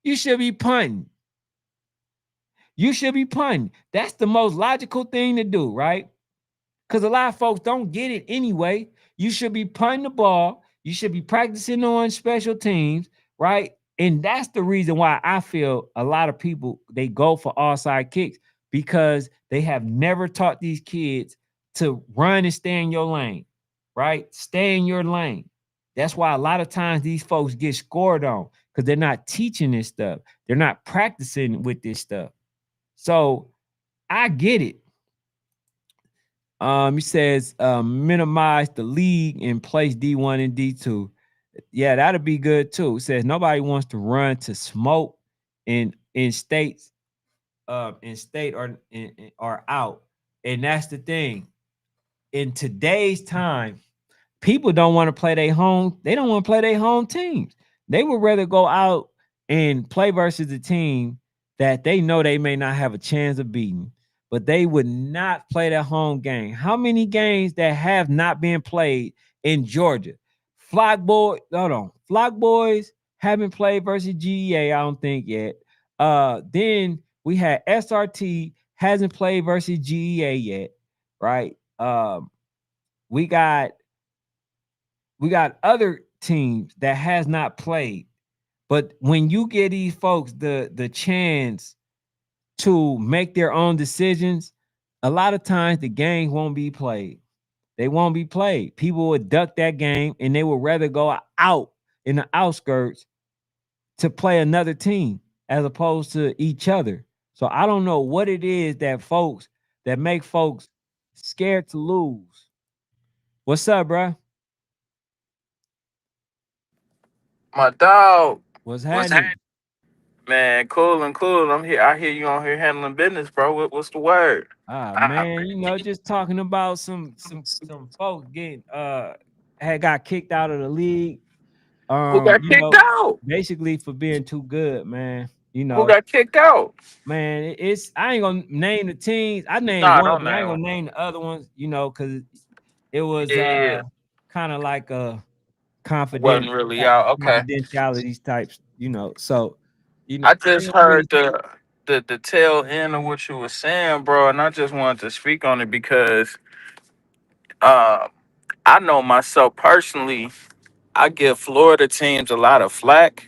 you should be punting. You should be punting. That's the most logical thing to do, right? Because a lot of folks don't get it anyway. You should be punting the ball. You should be practicing on special teams, right? And that's the reason why I feel a lot of people, they go for offside kicks, because they have never taught these kids to run and stay in your lane, right? Stay in your lane. That's why a lot of times these folks get scored on, because they're not teaching this stuff. They're not practicing with this stuff. So I get it. He says minimize the league and place D1 and D2. Yeah, that'll be good too. It says nobody wants to run to smoke in states, in state or out. And that's the thing. In today's time, people don't want to play their home. They don't want to play their home teams. They would rather go out and play versus the team that they know they may not have a chance of beating, but they would not play their home game. How many games that have not been played in Georgia? Flock Boys haven't played versus GEA, I don't think yet. Then we had SRT hasn't played versus GEA yet, right? We got we got other teams that has not played. But when you get these folks the chance to make their own decisions, a lot of times the game won't be played. They won't be played. People would duck that game and they would rather go out in the outskirts to play another team as opposed to each other. So I don't know what it is that make folks scared to lose. What's up, bro? My dog, What's happening? man, cool and cool. I'm here. I hear you on here handling business, bro. What's the word? Ah man, just talking about some folks getting had got kicked out of the league. Who got kicked out? Basically for being too good, man. Who got kicked out? Man, it's I ain't gonna name the teams. I named Nah, one, don't but I ain't name gonna name the other ones, because it was Yeah, kind of like a confident wasn't really out. Okay, confidentiality types, So, I I just ain't gonna really heard the tail end of what you were saying, bro, and I just wanted to speak on it because uh, I know myself personally. I give Florida teams a lot of flack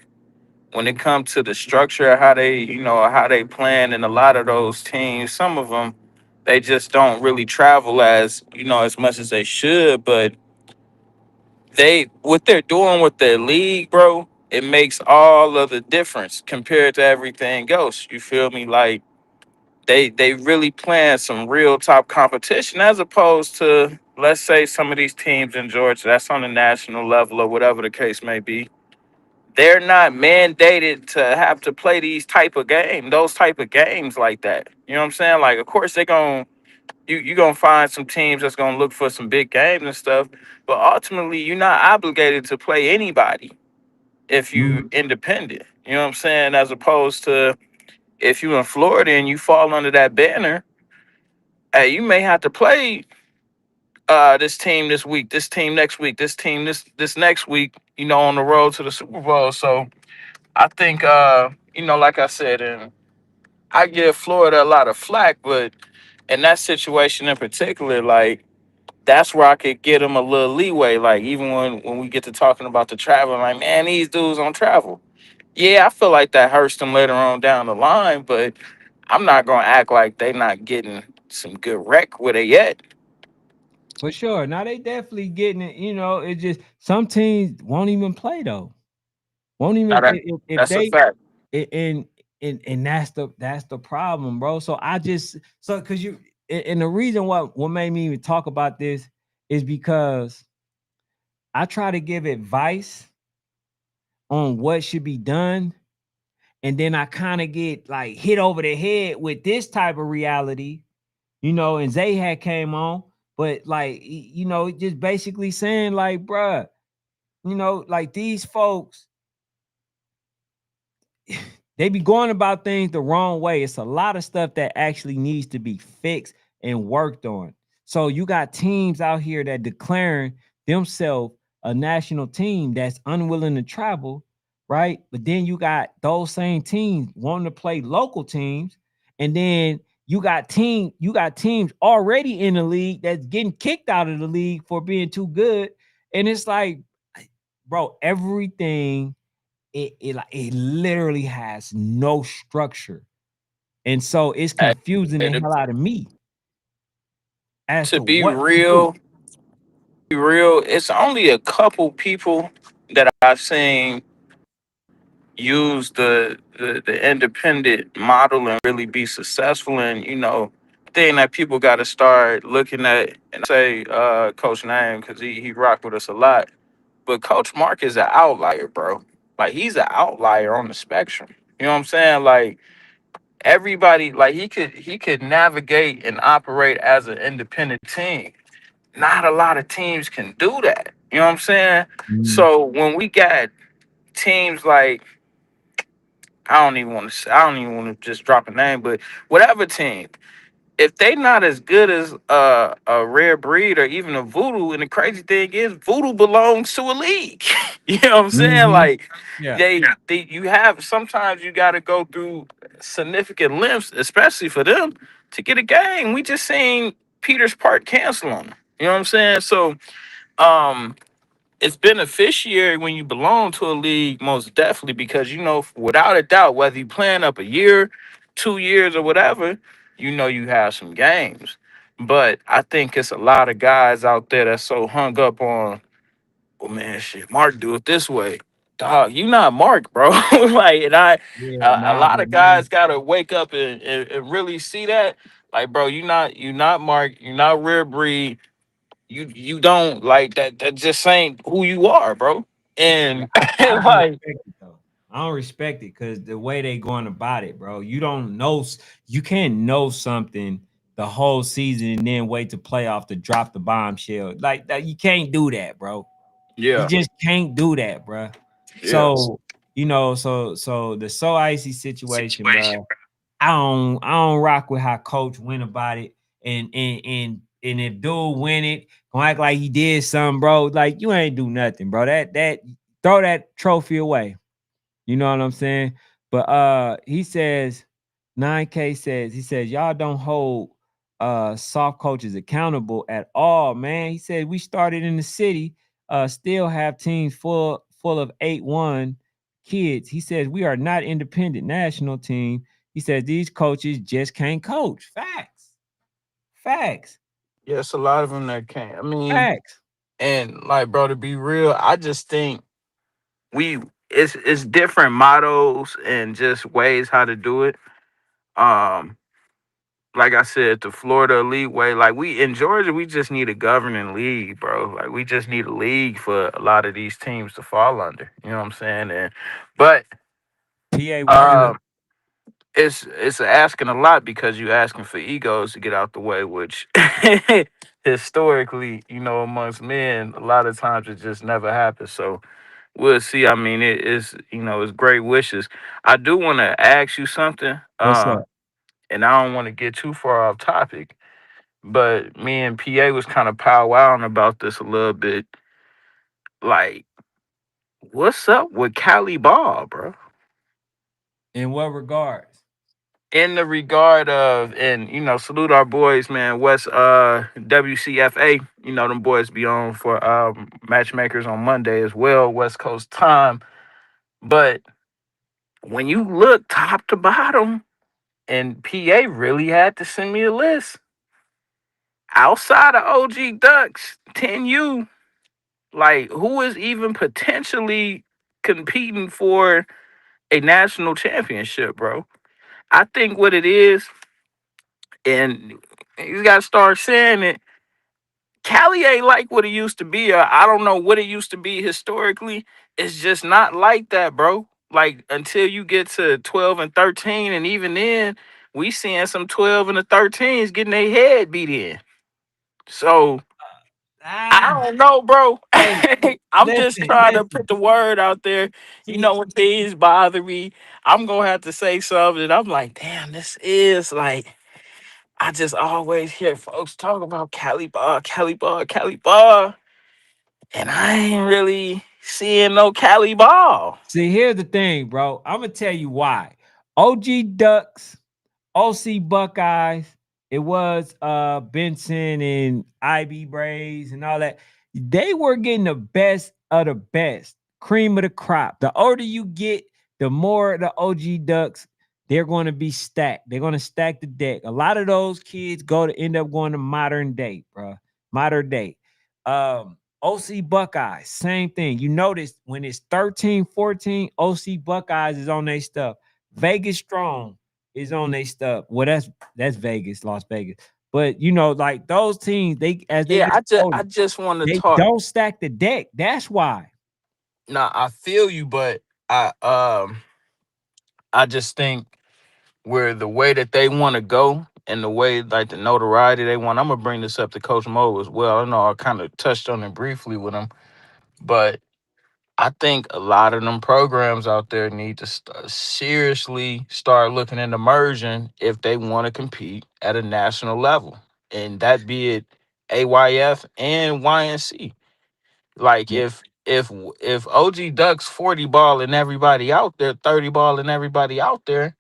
when it comes to the structure of how they plan, and a lot of those teams, some of them, they just don't really travel as much as they should. But they what they're doing with their league, bro, it makes all of the difference compared to everything else. You feel me? Like they really playing some real top competition as opposed to, let's say, some of these teams in Georgia that's on the national level or whatever the case may be. They're not mandated to have to play those type of games like that. You know what I'm saying? Like, of course, you gonna find some teams that's gonna look for some big games and stuff, but ultimately, you're not obligated to play anybody if you independent. You know what I'm saying? As opposed to if you in Florida and you fall under that banner, hey, you may have to play this team this week, this team next week, this team this next week. On the road to the Super Bowl. So I think, like I said, and I give Florida a lot of flack, but in that situation in particular, like that's where I could get them a little leeway. Like even when we get to talking about the travel, like man, these dudes don't travel. Yeah, I feel like that hurts them later on down the line, but I'm not gonna act like they not getting some good rec with it yet. for sure. Now they definitely getting it, it just some teams won't even play though. Won't Now even that if that's a they fact. and that's the problem, bro. So I just so because you and the reason what made me even talk about this is because I try to give advice on what should be done, and then I kind of get like hit over the head with this type of reality, and Zay had came on, but like just basically saying like, bruh, like these folks they be going about things the wrong way. It's a lot of stuff that actually needs to be fixed and worked on. So you got teams out here that declaring themselves a national team that's unwilling to travel, right? But then you got those same teams wanting to play local teams, and then you got teams already in the league that's getting kicked out of the league for being too good. And it's like, bro, everything it literally has no structure, and so it's And confusing the and hell out of me as to to what to do. be real, it's only a couple people that I've seen use the independent model and really be successful. And thing that people got to start looking at, and say Coach Name, because he rocked with us a lot. But Coach Mark is an outlier, bro. Like he's an outlier on the spectrum. You know what I'm saying? Like everybody, like he could navigate and operate as an independent team. Not a lot of teams can do that. You know what I'm saying? Mhm. So when we got teams like I don't even want to just drop a name, but whatever team, if they not as good as a rare breed or even a voodoo, and the crazy thing is voodoo belongs to a league. You know what I'm saying? Hmm. Like Yeah. they you have sometimes you gotta go through significant lengths, especially for them, to get a game. We just seen Peters Park cancel on them. You know what I'm saying? So um it's beneficiary when you belong to a league, most definitely, because without a doubt, whether you plan up a year, 2 years, or whatever, you have some games. But I think it's a lot of guys out there that's so hung up on, oh man, shit, Mark do it this way. Dog, you not Mark, bro. Like, and Yeah, a nah, lot but of man, guys gotta wake up and really see that. Like, bro, you not Mark, you not rare breed, you don't like that. That just ain't who you are, bro. yeah, And I don't like, respect it though. I don't respect it because the way they going about it, bro. You don't know, you can't know something the whole season and then wait to playoff to drop the bombshell like that. You can't do that, bro. You yeah, just can't do that, bro. yeah, So so the so icy situation, bro. I don't rock with how coach went about it. And if dude win it, gonna act like he did something, bro. Like you ain't do nothing, bro. That throw that trophy away. You know what I'm saying? But he says 9K says he says y'all don't hold soft coaches accountable at all, man. He said we started in the city, still have teams full of 8-1 kids. He says we are not independent national team. He says these coaches just can't coach. Facts. Facts. yes, a lot of them that can't. I mean, Facts. and like, bro, to be real, I just think we it's different mottos and just ways how to do it. Um, like I said, the Florida Elite way, like we in Georgia, we just need a governing league, bro. Like we just need a league for a lot of these teams to fall under. You know what I'm saying? And but PA, we good. um it's asking a lot because you asking for egos to get out the way, which historically, amongst men, a lot of times it just never happens. So we'll see. I mean, it is, it's great wishes. I do want to ask you something, What's up? and I don't want to get too far off topic, but me and PA was kind of powwowing about this a little bit. Like, what's up with Cali Ball, bro? In what regards? In the regard of, and salute our boys, man, West WCFA. Them boys be on for matchmakers on Monday as well, West Coast time. But when you look top to bottom, and PA really had to send me a list outside of OG Ducks 10U, like who is even potentially competing for a national championship, bro? I think what it is, and you got to start saying it. Cali ain't like what it used to be. I don't know what it used to be historically. It's just not like that, bro. Like until you get to 12 and 13, and even then, we seeing some 12 and the 13s getting their head beat in. So I Ah, don't know, bro. hey, I'm just listen, trying to put listen. the word out there. See, When things bother me, I'm gonna have to say something. I'm like, damn, this is like I just always hear folks talk about Cali Ball, Cali Ball, Cali Ball. And I ain't really seeing no Cali ball. see, here's the thing, bro. I'm gonna tell you why. OG Ducks, OC Buckeyes, it was Benson and IB Braves and all that. They were getting the best of the best, cream of the crop. The older you get, the more the OG Ducks, they're going to be stacked. They're going to stack the deck. A lot of those kids end up going to modern day, bro. Modern day. OC Buckeyes, same thing. You notice when it's 13, 14, OC Buckeyes is on their stuff. Vegas Strong is on their stuff. Well, that's Vegas, Las Vegas. But like those teams, they as they Yeah, get I older, just want to they talk. don't stack the deck. That's why. Nah, I feel you, but I just think where the way that they want to go and the way like the notoriety they want. I'm gonna bring this up to Coach Mo as well. I know I kind of touched on it briefly with him, but I think a lot of them programs out there need to seriously start looking into merging if they want to compete at a national level, and that be it AYF and YNC. Like Yeah. if OG Ducks 40 ball and everybody out there, 30 ball and everybody out there,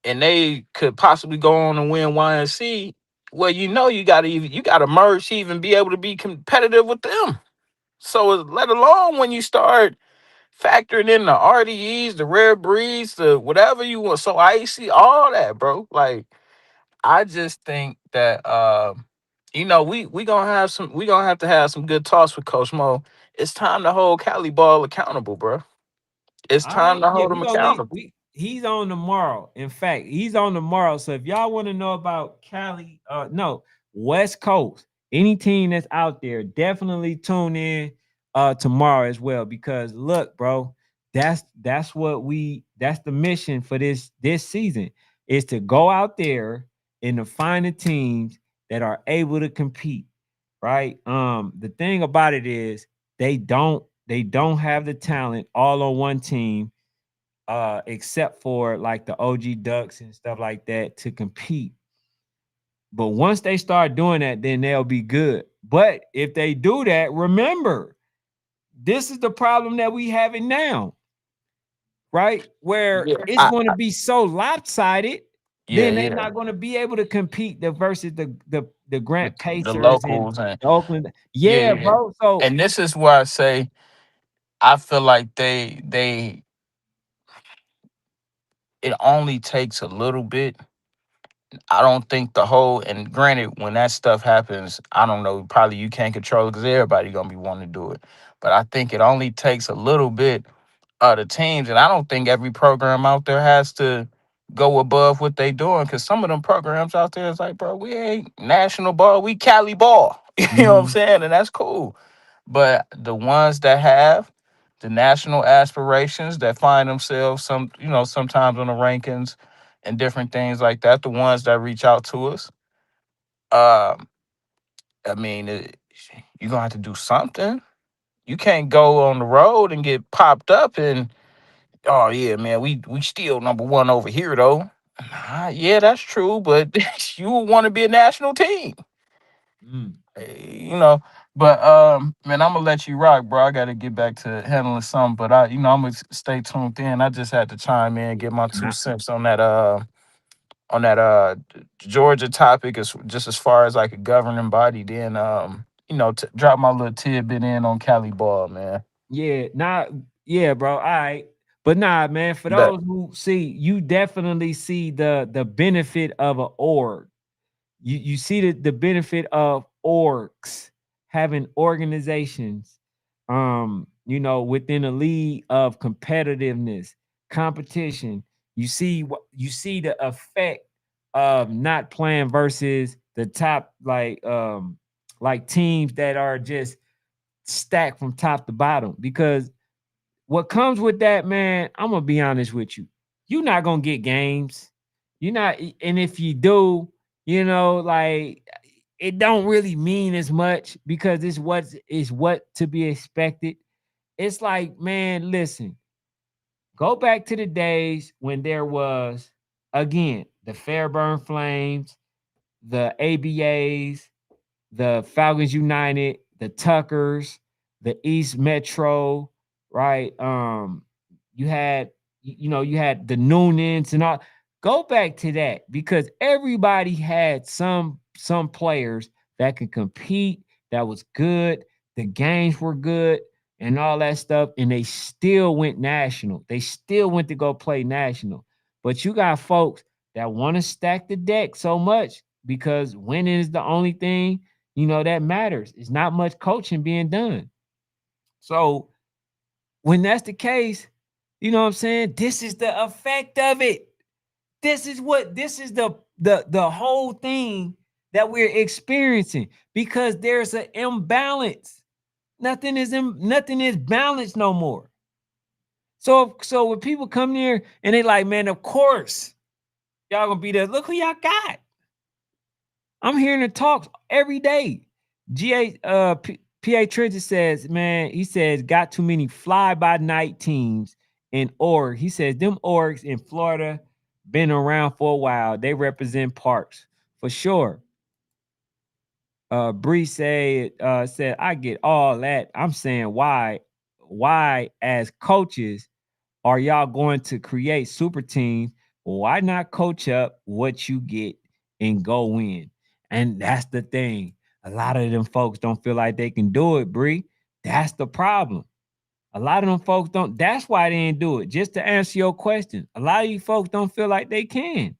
and they could possibly go on and win YNC, well, you gotta merge to even be able to be competitive with them. So let alone when you start factoring in the RDEs, the rare breeds, the whatever you want. So I see all that, bro. Like I just think that we gonna have to have some good talks with Coach Mo. It's time to hold Cali Ball accountable, bro. It's All time right, to yeah, hold we him gonna leave. accountable. He's on tomorrow. In fact, he's on tomorrow. So if y'all want to know about Cali, no, West Coast, any team that's out there, definitely tune in tomorrow as well. Because look, bro, that's the mission for this season is to go out there and to find the teams that are able to compete. Right. The thing about it is they don't have the talent all on one team, except for like the OG Ducks and stuff like that to compete. But once they start doing that, then they'll be good. But if they do that, remember, this is the problem that we having now, right? Where Yeah, it's going to be so lopsided, yeah, then they're yeah. not going to be able to compete versus the Grant The Pacers and locals and the Oakland. yeah, Yeah, yeah. bro. So And this is where I say I feel like they it only takes a little bit. I don't think the whole, and granted, when that stuff happens, I don't know, probably you can't control it because everybody gonna be wanting to do it. But I think it only takes a little bit of the teams, and I don't think every program out there has to go above what they doing because some of them programs out there is like, bro, we ain't national ball, we Cali ball. You know what I'm mhm, saying? And that's cool. But the ones that have the national aspirations that find themselves sometimes on the rankings and different things like that, the ones that reach out to us, um, I mean, you're gonna have to do something. You can't go on the road and get popped up and oh yeah, man, we still number one over here though. Yeah, that's true, but you want to be a national team. mm. You know. But man, I'm gonna let you rock, bro. I gotta get back to handling something, but I'm gonna stay tuned in. I just had to chime in, get my two Nah, cents on that Georgia topic, as just as far as like a governing body. Then drop my little tidbit in on Cali ball, man. yeah, nah, yeah, bro. All right. But nah, man, for But those who see, you definitely see the benefit of an org. You see the benefit of orgs having organizations, within a league of competitiveness, competition. You see the effect of not playing versus the top like teams that are just stacked from top to bottom. Because what comes with that, man, I'm gonna be honest with you. You're not gonna get games. You're not, and if you do, like it don't really mean as much because it's what to be expected. It's like, man, listen, go back to the days when there was again the Fairburn Flames, the ABAs, the Falcons United, the Tuckers, the East Metro, right? You had the Noonans and all. Go back to that because everybody had some players that could compete, that was good, the games were good, and all that stuff, and they still went national. They still went to go play national. But you got folks that want to stack the deck so much because winning is the only thing that matters. It's not much coaching being done. So when that's the case, you know what I'm saying? This is the effect of it. This is the whole thing that we're experiencing because there's an imbalance. Nothing is balanced no more. So when people come here and they like, man, of course y'all gonna be there. Look who y'all got. I'm hearing the talks every day. GA PA Trenton says, man, he says, got too many fly-by-night teams in org. He says, them orgs in Florida been around for a while. They represent parks for sure. Bree said, I get all that. I'm saying why as coaches are y'all going to create super teams? Why not coach up what you get and go win? And that's the thing. A lot of them folks don't feel like they can do it, Bree. That's the problem. A lot of them folks don't. That's why they didn't do it. Just to answer your question, a lot of you folks don't feel like they can.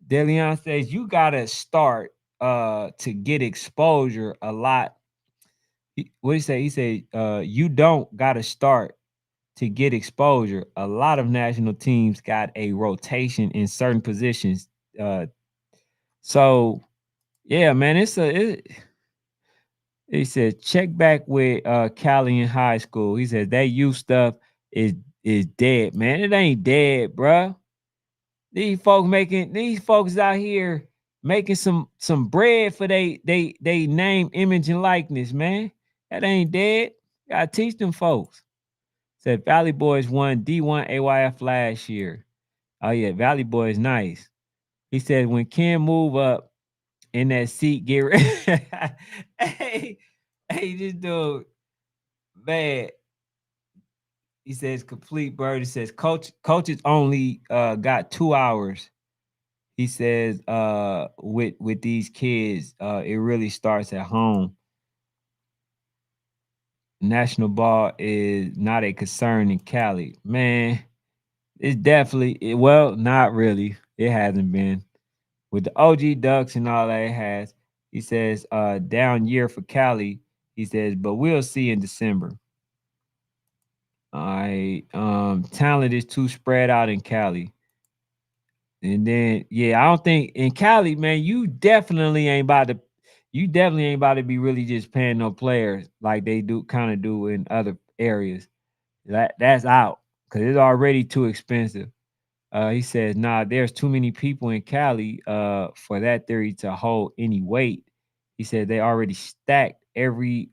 DeLeon says you gotta start to get exposure a lot. What he say? He said you don't gotta start to get exposure. A lot of national teams got a rotation in certain positions. So yeah, man, he said check back with Cali in high school. He said that youth stuff is dead, man. It ain't dead, bruh. These folks out here making some bread for they name, image, and likeness, man. That ain't dead. Gotta teach them folks. Said Valley Boys won D1 AYF last year. Oh yeah, Valley Boys nice. He said when Ken move up in that seat, get ready. hey, this dude, man. He says complete bird. He says coaches only got 2 hours. He says with these kids, it really starts at home. National ball is not a concern in Cali. Man, it's definitely well, not really. It hasn't been. With the OG Ducks and all that it has. He says down year for Cali. He says, but we'll see in December. All right. Talent is too spread out in Cali. And then, yeah, I don't think in Cali, man, you definitely ain't about to be really just paying no players like they do kind of do in other areas. That's out because it's already too expensive. He says, nah, there's too many people in Cali for that theory to hold any weight. He said they already stacked. Every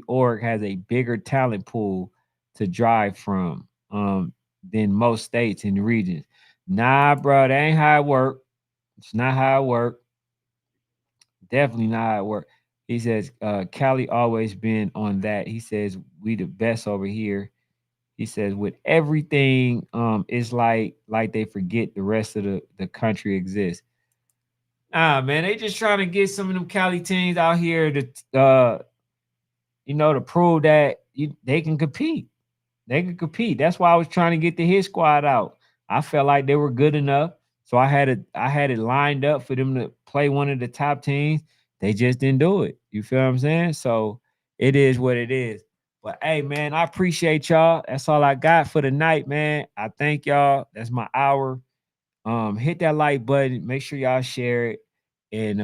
org has a bigger talent pool to drive from than most states and regions. Nah, bro, that ain't how it work. It's not how it work. Definitely not how it work. He says, Cali always been on that. He says, we the best over here. He says, with everything, it's like they forget the rest of the country exists. Ah, man, they just trying to get some of them Cali teams out here to to prove that they can compete. They can compete. That's why I was trying to get the hit squad out. I felt like they were good enough. So I had it lined up for them to play one of the top teams. They just didn't do it. You feel what I'm saying? So it is what it is. But hey, man, I appreciate y'all. That's all I got for the night, man. I thank y'all. That's my hour. Hit that like button. Make sure y'all share it. And